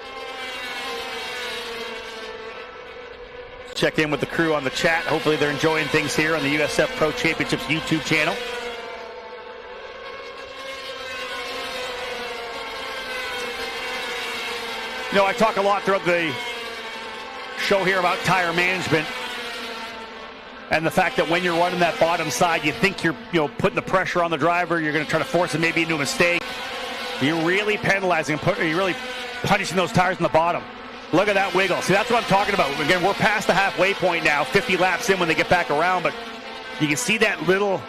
Check in with the crew on the chat. Hopefully they're enjoying things here on the USF Pro Championships YouTube channel. You know, I talk a lot throughout the show here about tire management and the fact that when you're running that bottom side, you think you're putting the pressure on the driver. You're going to try to force him maybe into a mistake. You're really penalizing him. You're really punishing those tires in the bottom. Look at that wiggle. See, that's what I'm talking about. Again, we're past the halfway point now, 50 laps in when they get back around, but you can see that little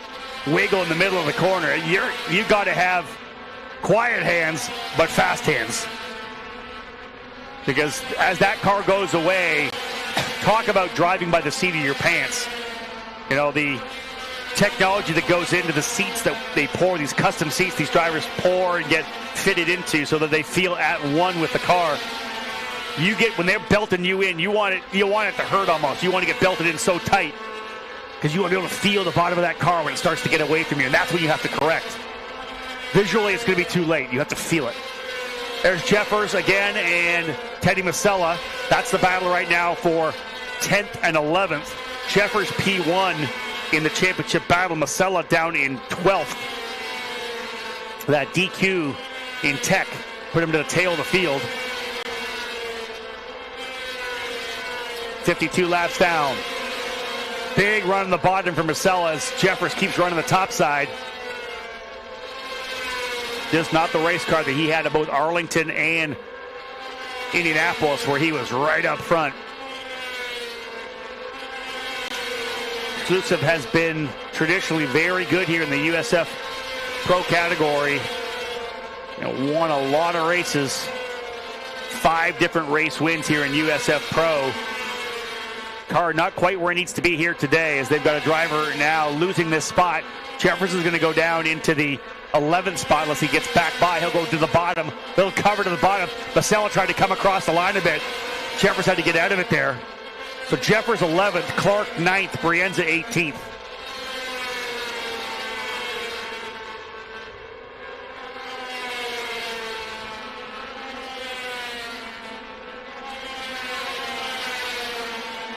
wiggle in the middle of the corner. You've got to have quiet hands, but fast hands. Because as that car goes away, talk about driving by the seat of your pants. You know, the technology that goes into the seats that they pour, these custom seats these drivers pour and get fitted into so that they feel at one with the car. You get, when they're belting you in, you want it to hurt almost. You want to get belted in so tight because you want to be able to feel the bottom of that car when it starts to get away from you, and that's when you have to correct. Visually, it's going to be too late. You have to feel it. There's Jeffers again and Teddy Masella. That's the battle right now for 10th and 11th. Jeffers P1 in the championship battle. Masella down in 12th. That DQ in tech put him to the tail of the field. 52 laps down. Big run on the bottom for Masella as Jeffers keeps running the top side. Just not the race car that he had at both Arlington and Indianapolis, where he was right up front. Exclusive has been traditionally very good here in the USF Pro category. Won a lot of races. 5 different race wins here in USF Pro. Car not quite where it needs to be here today, as they've got a driver now losing this spot. Jeffers is going to go down into the 11th spot unless he gets back by. He'll go to the bottom. Little cover to the bottom. Masella tried to come across the line a bit. Jeffers had to get out of it there. So Jeffers 11th, Clark 9th, Brienza 18th.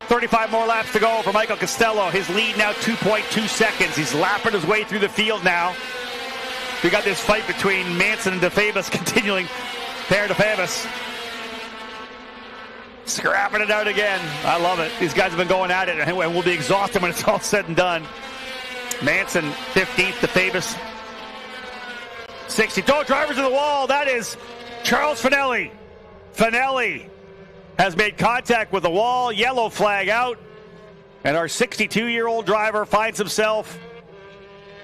.35 more laps to go for Michael Costello. His lead now 2.2 seconds. He's lapping his way through the field now. We got this fight between Manson and DeFabus continuing. There, DeFabus scrapping it out again. I love it. These guys have been going at it, and we'll be exhausted when it's all said and done. Manson 15th, DeFabus 60th. Oh, drivers to the wall. That is Charles Finelli. Finelli has made contact with the wall. Yellow flag out. And our 62-year-old driver finds himself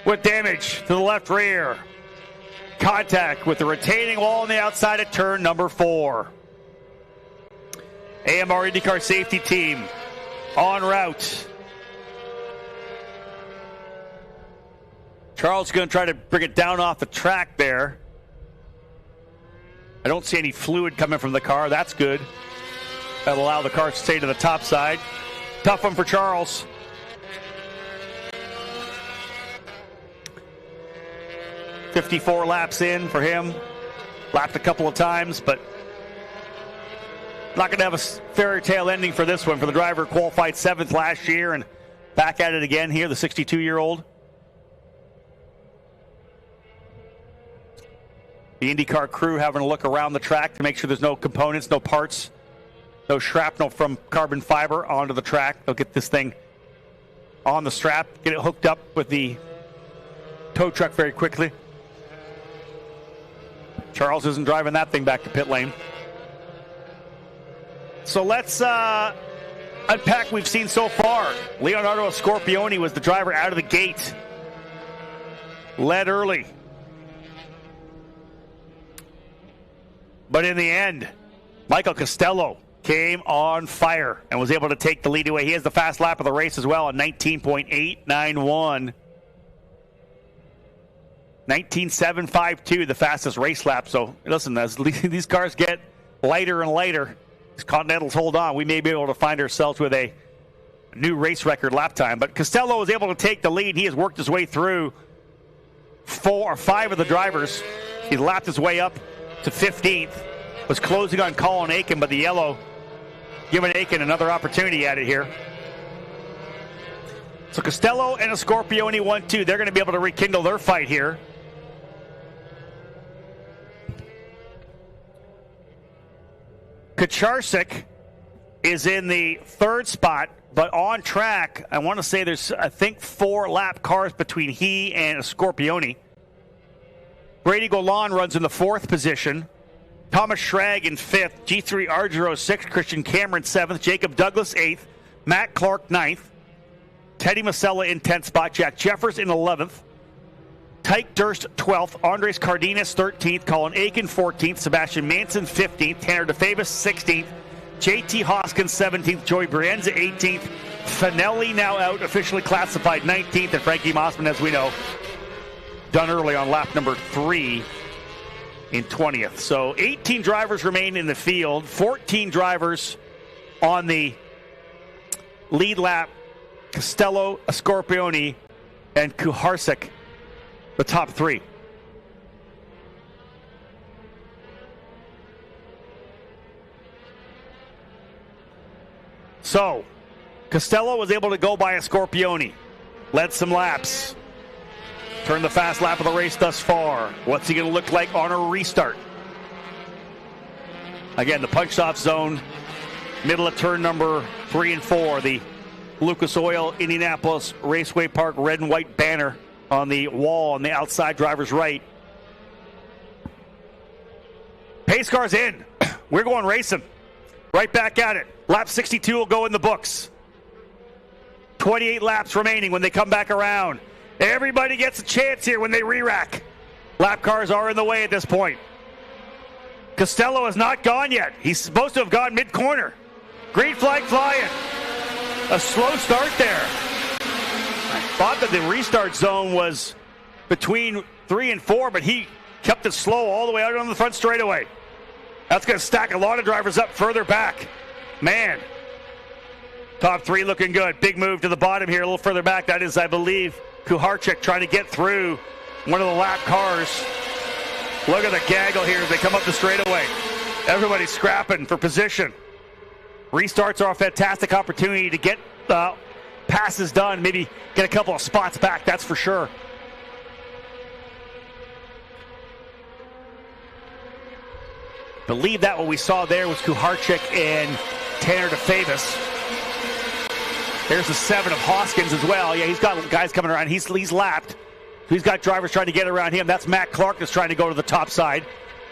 with damage to the left rear. Contact with the retaining wall on the outside of turn number 4. AMR IndyCar safety team en route Charles is going to try to bring it down off the track there. I don't see any fluid coming from the car. That's good. That'll allow the car to stay to the top side. Tough one for Charles. "54 laps in for him. Lapped a couple of times, but not going to have a fairy tale ending for this one for the driver who qualified 7th last year and back at it again here, the 62-year-old. The IndyCar crew having a look around the track to make sure there's no components, no parts, no shrapnel from carbon fiber onto the track. They'll get this thing on the strap, get it hooked up with the tow truck very quickly. Charles isn't driving that thing back to pit lane. So let's unpack what we've seen so far. Leonardo Scorpioni was the driver out of the gate. Led early. But in the end, Michael Costello came on fire and was able to take the lead away. He has the fast lap of the race as well, a 19.891. 19.752, the fastest race lap. So listen, as these cars get lighter and lighter, these Continentals hold on. We may be able to find ourselves with a new race record lap time. But Costello was able to take the lead. He has worked his way through 4 or 5 of the drivers. He lapped his way up to 15th. Was closing on Colin Aiken, but the yellow giving Aiken another opportunity at it here. So Costello and a Scorpioni 1-2. They're going to be able to rekindle their fight here. Kucharczyk is in the 3rd spot, but on track. I want to say there's, I think, 4 lap cars between he and a Scorpioni. Brady Golan runs in the 4th position. Thomas Schrag in 5th. G3 Argiro 6th. Christian Cameron 7th. Jacob Douglas 8th. Matt Clark 9th. Teddy Masella in 10th spot. Jack Jeffers in 11th. Tyke Durst 12th. Andres Cardenas 13th. Colin Aiken 14th. Sebastian Manson 15th. Tanner DeFavis 16th. JT Hoskins 17th. Joey Brienza 18th. Finelli now out, officially classified 19th. And Frankie Mossman, as we know, done early on lap number 3 in 20th. So 18 drivers remain in the field. 14 drivers on the lead lap. Costello, Scorpioni, and Kucharczyk, the top 3. So, Costello was able to go by a Scorpioni. Led some laps. Turned the fast lap of the race thus far. What's he going to look like on a restart? Again, the punched-off zone, middle of turn number 3 and 4. The Lucas Oil Indianapolis Raceway Park red and white banner on the wall on the outside driver's right. Pace car's in. We're going racing. Right back at it. Lap 62 will go in the books. 28 laps remaining when they come back around. Everybody gets a chance here when they re-rack. Lap cars are in the way at this point. Costello has not gone yet. He's supposed to have gone mid-corner. Green flag flying. A slow start there. I thought that the restart zone was between 3 and 4, but he kept it slow all the way out on the front straightaway. That's going to stack a lot of drivers up further back. Man. Top 3 looking good. Big move to the bottom here, a little further back. That is, I believe, Kucharczyk trying to get through one of the lap cars. Look at the gaggle here as they come up the straightaway. Everybody's scrapping for position. Restarts are a fantastic opportunity to get passes done, maybe get a couple of spots back, that's for sure. Believe that what we saw there was Kucharczyk and Tanner DeFavis. There's the 7 of Hoskins as well. Yeah, he's got guys coming around. He's lapped. He's got drivers trying to get around him. That's Matt Clark that's trying to go to the top side.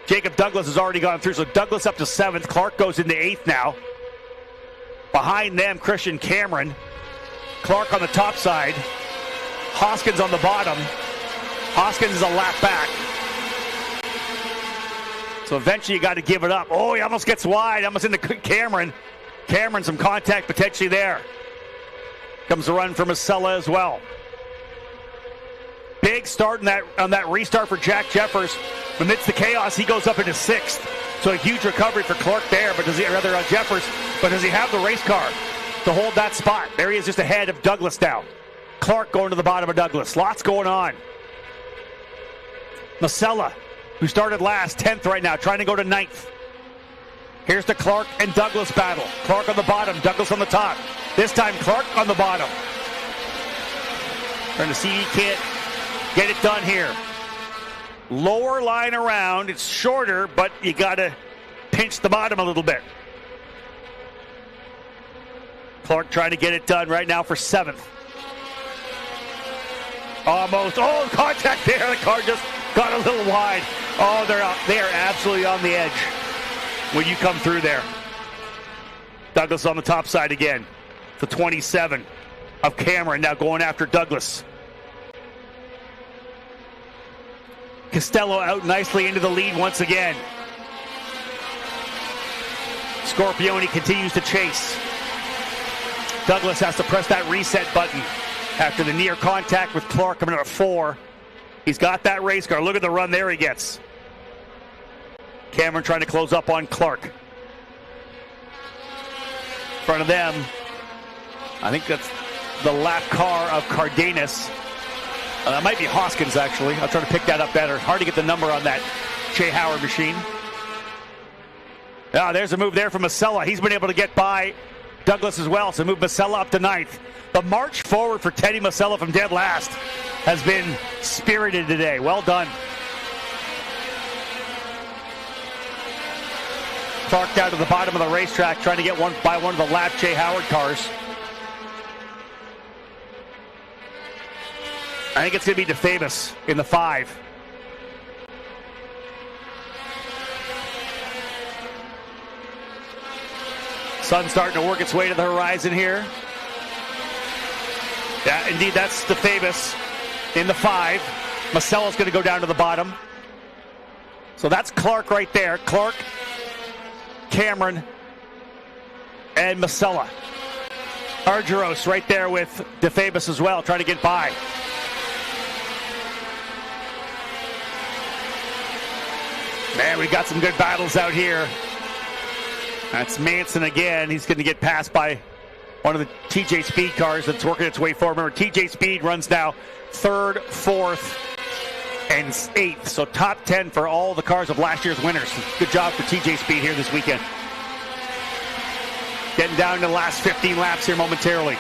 Jacob Douglas has already gone through, so Douglas up to 7th. Clark goes into 8th now. Behind them, Christian Cameron. Clark on the top side. Hoskins on the bottom. Hoskins is a lap back. So eventually you got to give it up. Oh, he almost gets wide. Almost into Cameron. Cameron, some contact potentially there. Comes a run for Masella as well. Big start on that restart for Jack Jeffers. Amidst the chaos, he goes up into 6th. So a huge recovery for Clark there, but Jeffers, but does he have the race car to hold that spot? There he is, just ahead of Douglas now. Clark going to the bottom of Douglas. Lots going on. Masella, who started last, 10th right now, trying to go to 9th. Here's the Clark and Douglas battle. Clark on the bottom, Douglas on the top. This time Clark on the bottom. Trying to see he can't get it done here. Lower line around. It's shorter, but you got to pinch the bottom a little bit. Clark trying to get it done right now for 7th. Almost. Oh, contact there. The car just got a little wide. Oh, they are absolutely on the edge when you come through there. Douglas on the top side again. The 27 of Cameron now going after Douglas. Costello out nicely into the lead once again. Scorpioni continues to chase. Douglas has to press that reset button after the near contact with Clark coming out of 4. He's got that race car. Look at the run there he gets. Cameron trying to close up on Clark. In front of them, I think that's the lap car of Cardenas. That might be Hoskins, actually. I'll try to pick that up better. Hard to get the number on that Jay Howard machine. There's a move there from Masella. He's been able to get by Douglas as well, so move Masella up to 9th. The march forward for Teddy Masella from dead last has been spirited today. Well done. Clark down to the bottom of the racetrack, trying to get one of the lap Jay Howard cars. I think it's going to be DeFamus in the 5. Sun starting to work its way to the horizon here. Yeah, indeed, that's DeFamus in the 5. Masella's going to go down to the bottom. So that's Clark right there. Clark, Cameron, and Masella. Argyros right there with DeFamus as well, trying to get by. Man, we got some good battles out here. That's Manson again. He's going to get passed by one of the TJ Speed cars that's working its way forward. Remember, TJ Speed runs now 3rd, 4th, and 8th. So top 10 for all the cars of last year's winners. Good job for TJ Speed here this weekend. Getting down to the last 15 laps here momentarily.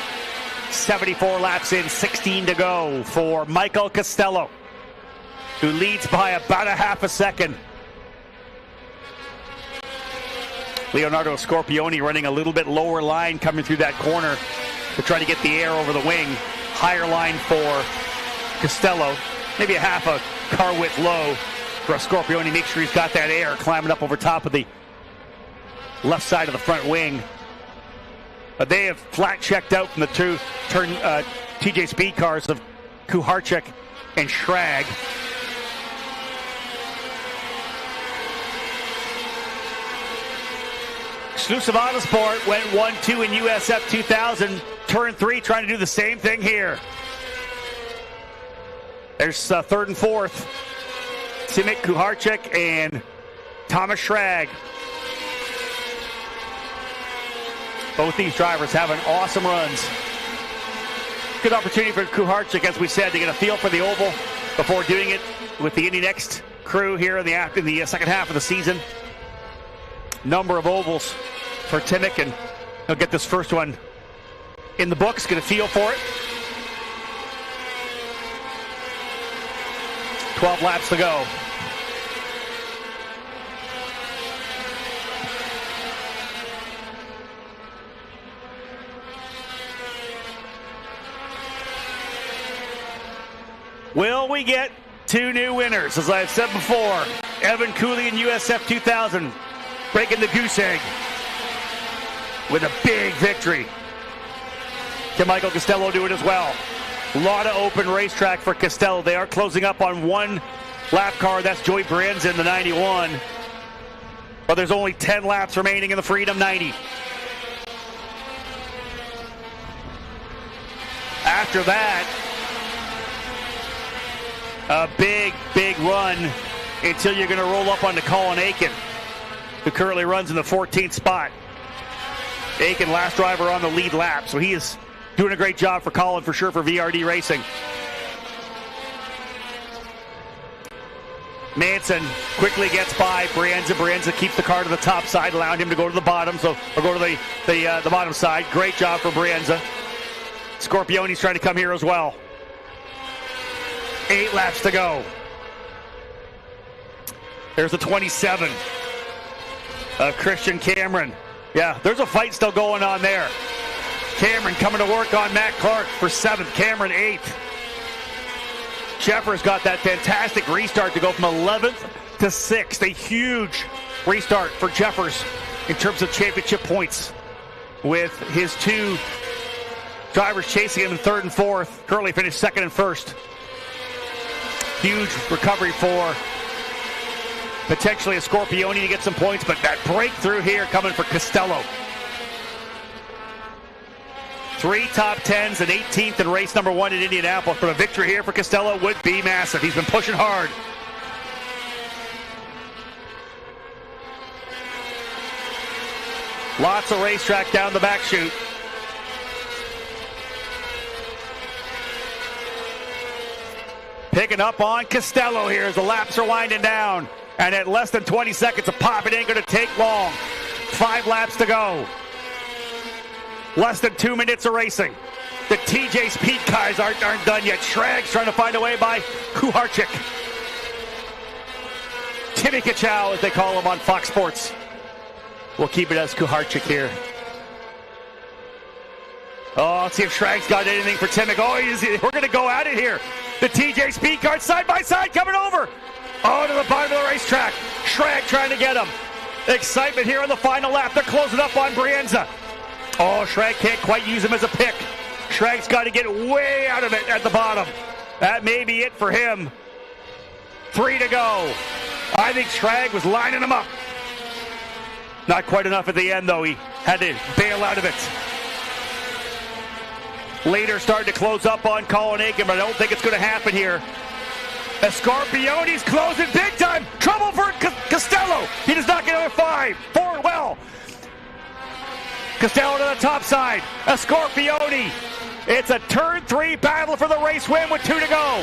74 laps in, 16 to go for Michael Costello, who leads by about a half a second. Leonardo Scorpioni running a little bit lower line coming through that corner to try to get the air over the wing. Higher line for Costello. Maybe a half a car width low for Scorpioni. Make sure he's got that air climbing up over top of the left side of the front wing. But they have flat checked out from the two TJ Speed cars of Kuharchik and Schrag. Exclusive Autosport went 1-2 in USF 2000. Turn 3 trying to do the same thing here. There's 3rd and 4th. Simic Kuharchik and Thomas Schrag. Both these drivers having awesome runs. Good opportunity for Kuharchik, as we said, to get a feel for the oval before doing it with the Indy Next crew here in the second half of the season. Number of ovals for Timic, and he'll get this first one in the books, get a feel for it. 12 laps to go. Will we get 2 new winners? As I've said before, Evan Cooley in USF 2000 breaking the goose egg with a big victory. Can Michael Costello do it as well? A lot of open racetrack for Costello. They are closing up on one lap car. That's Joey Brands in the 91. But there's only 10 laps remaining in the Freedom 90. After that, A big, big run until you're going to roll up onto Colin Aiken, who currently runs in the 14th spot. Aiken, last driver on the lead lap, so he is doing a great job for Colin for sure for VRD Racing. Manson quickly gets by Brienza. Brienza keeps the car to the top side, allowing him to go to the bottom, or go to the bottom side. Great job for Brienza. Scorpione's trying to come here as well. 8 laps to go. There's the 27 of Christian Cameron. Yeah, there's a fight still going on there. Cameron coming to work on Matt Clark for 7th. Cameron 8th. Jeffers got that fantastic restart to go from 11th to 6th. A huge restart for Jeffers in terms of championship points, with his 2 drivers chasing him in 3rd and 4th. Currently finished 2nd and 1st. Huge recovery for potentially a Scorpione to get some points, but that breakthrough here coming for Costello. 3 top 10s and 18th in race number 1 in Indianapolis, but a victory here for Costello would be massive. He's been pushing hard. Lots of racetrack down the back chute. Picking up on Costello here as the laps are winding down. And at less than 20 seconds a pop, it ain't going to take long. 5 laps to go. Less than 2 minutes of racing. The TJ Speed guys aren't done yet. Schrag's trying to find a way by Kuharczyk. Timmy Kachow, as they call him on Fox Sports. We'll keep it as Kuharczyk here. Oh, let's see if Schrag's got anything for Timmy. Oh, we're going to go at it here. The TJ Speed cars side by side coming over. Oh, to the bottom of the racetrack. Schrag trying to get him. Excitement here on the final lap. They're closing up on Brienza. Oh, Schrag can't quite use him as a pick. Schrag's got to get way out of it at the bottom. That may be it for him. 3 to go. I think Schrag was lining him up. Not quite enough at the end, though. He had to bail out of it. Later starting to close up on Colin Aiken, but I don't think it's going to happen here. Scorpione's closing big time. Trouble for Costello. He does not get another 5. Forward well. Costello to the top side. Scorpione. It's a turn 3 battle for the race win with 2 to go.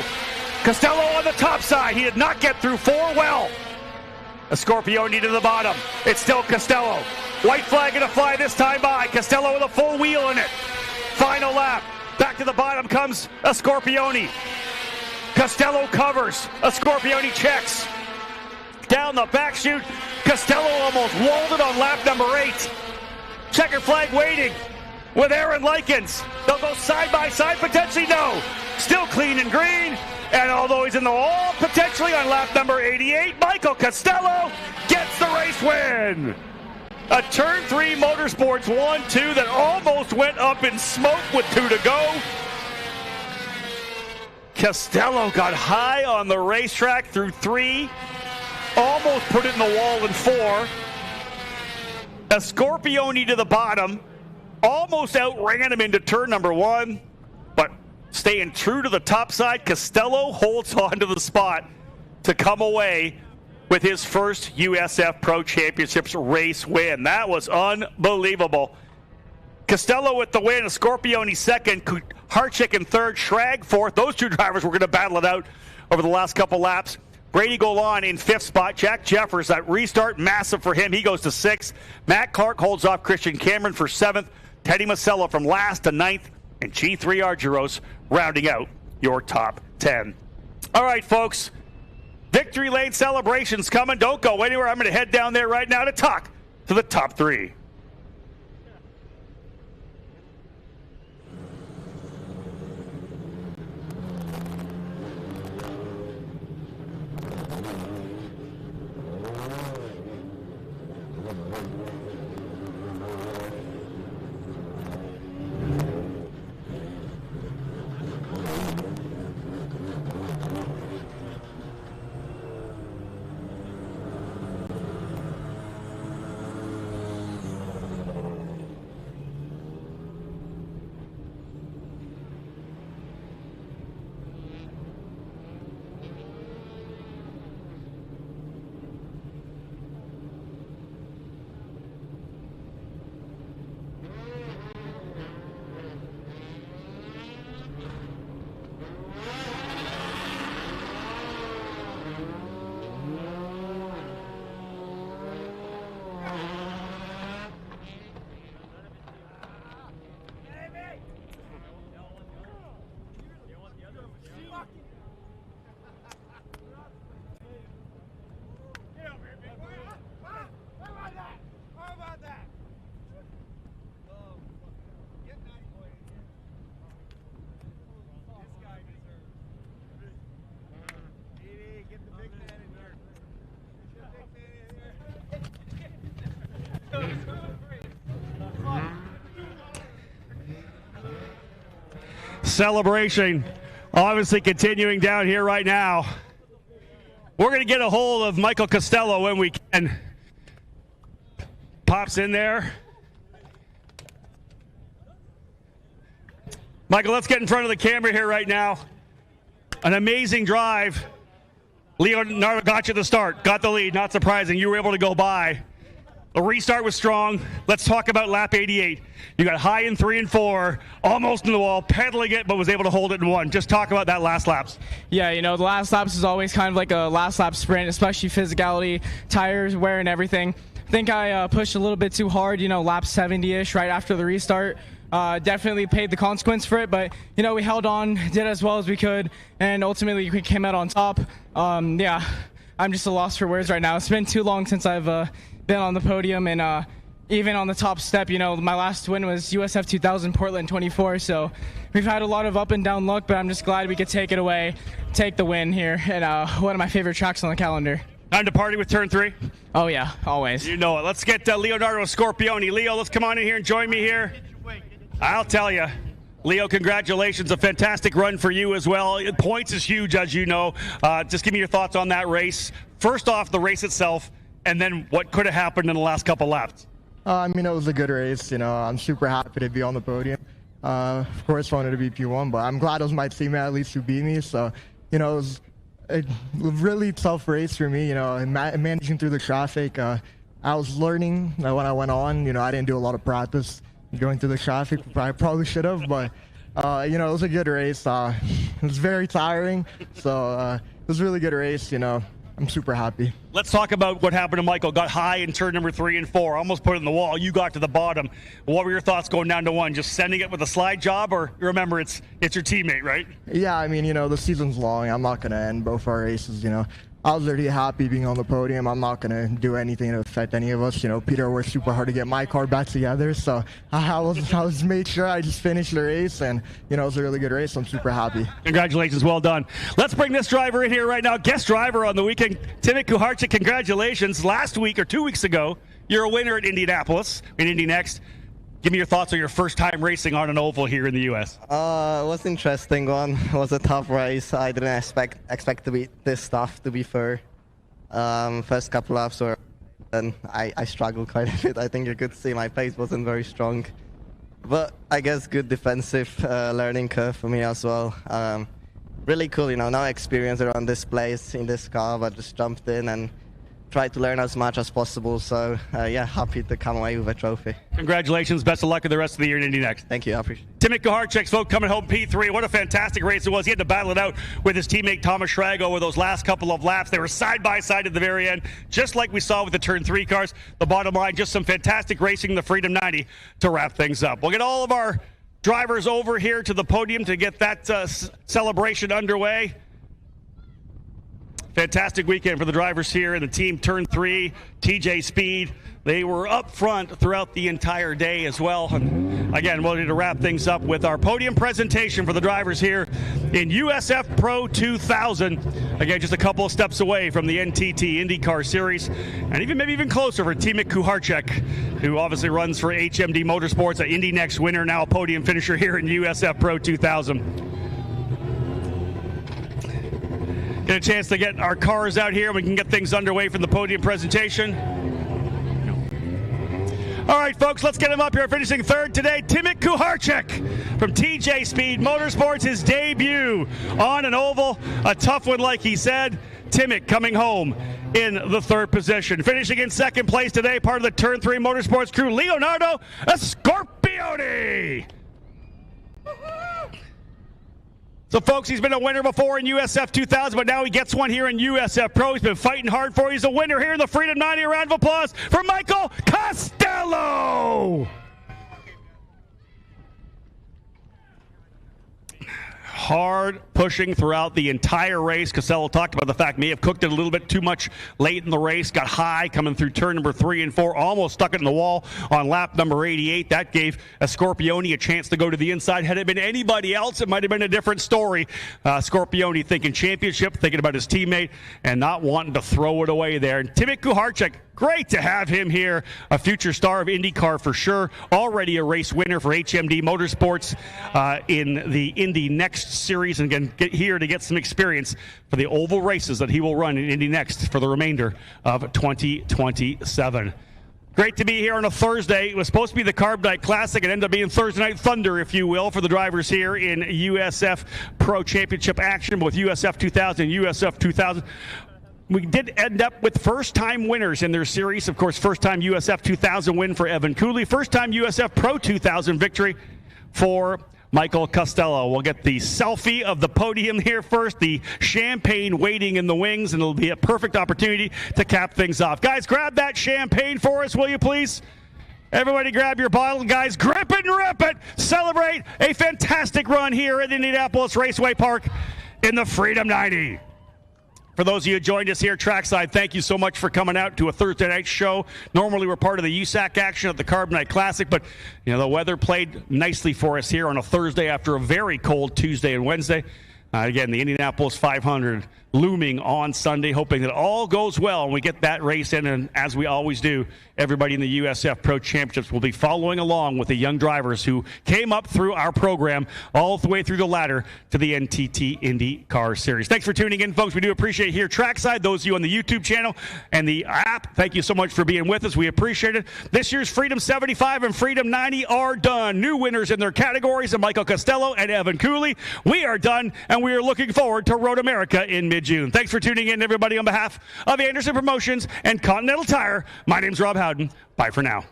Costello on the top side. He did not get through 4 well. Scorpione to the bottom. It's still Costello. White flag going to fly this time by. Costello with a full wheel in it. Final lap. Back to the bottom comes a Scorpione. Costello covers. A Scorpione checks. Down the back chute. Costello almost walled it on lap number 8. Checker flag waiting with Aaron Likens. They'll go side by side, potentially no. Still clean and green. And although he's in the wall, potentially on lap number 88, Michael Costello gets the race win. A turn 3 Motorsports 1-2 that almost went up in smoke with 2 to go. Costello got high on the racetrack through 3. Almost put it in the wall in 4. A Scorpione to the bottom. Almost outran him into turn number 1. But staying true to the top side, Costello holds on to the spot to come away with his first USF Pro Championships race win. That was unbelievable. Costello with the win, a Scorpione second, Kuharczyk in third, Schrag fourth. Those 2 drivers were going to battle it out over the last couple laps. Brady Golan in 5th spot. Jack Jeffers, that restart, massive for him. He goes to 6th. Matt Clark holds off Christian Cameron for 7th. Teddy Masello from last to 9th. And G3 Argyros rounding out your top 10. All right, folks. Victory Lane celebrations coming. Don't go anywhere. I'm going to head down there right now to talk to the top 3. celebration obviously continuing down here right now. We're going to get a hold of Michael Costello when we can. Pops in there. Michael, let's get in front of the camera here right now. An amazing drive. Leonardo got you the start, got the lead. Not surprising. You were able to go by. The restart was strong. Let's talk about lap 88. You got high in 3 and 4, almost in the wall, pedaling it, but was able to hold it in 1. Just talk about that last laps. Yeah, you know, the last laps is always kind of like a last lap sprint, especially physicality, tires, wear, and everything. I think I pushed a little bit too hard, you know, lap 70-ish right after the restart. Definitely paid the consequence for it, but, you know, we held on, did as well as we could, and ultimately we came out on top. Yeah, I'm just a loss for words right now. It's been too long since I've been on the podium, and even on the top step, you know, my last win was USF 2000 Portland 24, so we've had a lot of up and down luck, but I'm just glad we could take it away, take the win here, and one of my favorite tracks on the calendar. Time to party with turn 3? Oh yeah, always. You know it. Let's get Leonardo Scorpioni. Leo, let's come on in here and join me here. I'll tell you, Leo, congratulations. A fantastic run for you as well. Points is huge, as you know. Just give me your thoughts on that race. First off, the race itself, and then what could have happened in the last couple laps. I mean, it was a good race. You know, I'm super happy to be on the podium. Of course, wanted to be P1, but I'm glad it was my teammate at least who beat me. So, you know, it was a really tough race for me, you know, and managing through the traffic. I was learning when I went on. You know, I didn't do a lot of practice going through the traffic. I probably should have, but, you know, it was a good race. It was very tiring, so it was a really good race, you know. I'm super happy. Let's talk about what happened to Michael. Got high in turn number 3 and 4. Almost put it in the wall. You got to the bottom. What were your thoughts going down to 1? Just sending it with a slide job? Or remember, it's your teammate, right? Yeah, I mean, you know, the season's long. I'm not going to end both our races, you know. I was already happy being on the podium. I'm not going to do anything to affect any of us. You know, Peter worked super hard to get my car back together. So I was made sure I just finished the race. And, you know, it was a really good race. I'm super happy. Congratulations. Well done. Let's bring this driver in here right now. Guest driver on the weekend, Timmy Kuharczyk. Congratulations. Last week or 2 weeks ago, you're a winner at Indianapolis, in Indy Next. Give me your thoughts on your first time racing on an oval here in the U.S. It was an interesting one. It was a tough race. I didn't expect to be this tough, to be fair. First couple laps were, and I struggled quite a bit. I think you could see my pace wasn't very strong. But I guess good defensive learning curve for me as well. Really cool, you know, no experience around this place in this car, but just jumped in and tried to learn as much as possible. So, yeah, happy to come away with a trophy. Congratulations. Best of luck with the rest of the year in Indy Next. Thank you. I appreciate it. Timmy Kuharczyk, folks, coming home P3. What a fantastic race it was. He had to battle it out with his teammate Thomas Schrago over those last couple of laps. They were side by side at the very end, just like we saw with the Turn 3 cars. The bottom line, just some fantastic racing in the Freedom 90 to wrap things up. We'll get all of our drivers over here to the podium to get that celebration underway. Fantastic weekend for the drivers here and the team. Turn 3, TJ Speed. They were up front throughout the entire day as well. And again, we're going to wrap things up with our podium presentation for the drivers here in USF Pro 2000. Again, just a couple of steps away from the NTT IndyCar Series, and maybe even closer for Timmy Kuharczyk, who obviously runs for HMD Motorsports, an Indy Next winner, now a podium finisher here in USF Pro 2000. Get a chance to get our cars out here. We can get things underway from the podium presentation. All right, folks, let's get him up here. Finishing third today, Timmy Kuharczyk from TJ Speed Motorsports, his debut on an oval. A tough one, like he said. Timmy coming home in the third position. Finishing in second place today, part of the Turn 3 Motorsports crew, Leonardo Scorpioni. So, folks, he's been a winner before in USF 2000, but now he gets one here in USF Pro. He's been fighting hard for it. He's a winner here in the Freedom 90. A round of applause for Michael Costello. Hard pushing throughout the entire race. Costello talked about the fact may have cooked it a little bit too much late in the race. Got high coming through turn number 3 and 4. Almost stuck it in the wall on lap number 88. That gave Scorpioni a chance to go to the inside. Had it been anybody else, it might have been a different story. Scorpioni thinking championship, thinking about his teammate, and not wanting to throw it away there. And Timmy Kuharczyk, Great to have him here, a future star of IndyCar for sure, already a race winner for HMD Motorsports in the Indy Next series, and again, here to get some experience for the oval races that he will run in Indy Next for the remainder of 2027. Great to be here on a Thursday. It was supposed to be the Carb Night Classic. It ended up being Thursday Night Thunder, if you will, for the drivers here in USF Pro Championship action, both USF 2000 and USF 2000. We did end up with first-time winners in their series. Of course, first-time USF 2000 win for Evan Cooley. First-time USF Pro 2000 victory for Michael Costello. We'll get the selfie of the podium here first, the champagne waiting in the wings, and it'll be a perfect opportunity to cap things off. Guys, grab that champagne for us, will you please? Everybody grab your bottle. Guys, grip it and rip it. Celebrate a fantastic run here at Indianapolis Raceway Park in the Freedom 90. For those of you who joined us here trackside, thank you so much for coming out to a Thursday night show. Normally we're part of the USAC action at the Carb Night Classic, but you know the weather played nicely for us here on a Thursday after a very cold Tuesday and Wednesday. Again, the Indianapolis 500 looming on Sunday, hoping that all goes well and we get that race in. And as we always do, everybody in the USF Pro Championships will be following along with the young drivers who came up through our program all the way through the ladder to the NTT IndyCar Series. Thanks for tuning in, folks. We do appreciate it here trackside. Those of you on the YouTube channel and the app, thank you so much for being with us. We appreciate it. This year's Freedom 75 and Freedom 90 are done. New winners in their categories of Michael Costello and Evan Cooley. We are done, and we are looking forward to Road America in mid-June. Thanks for tuning in, everybody. On behalf of Anderson Promotions and Continental Tire, my name's Rob Howden. Bye for now.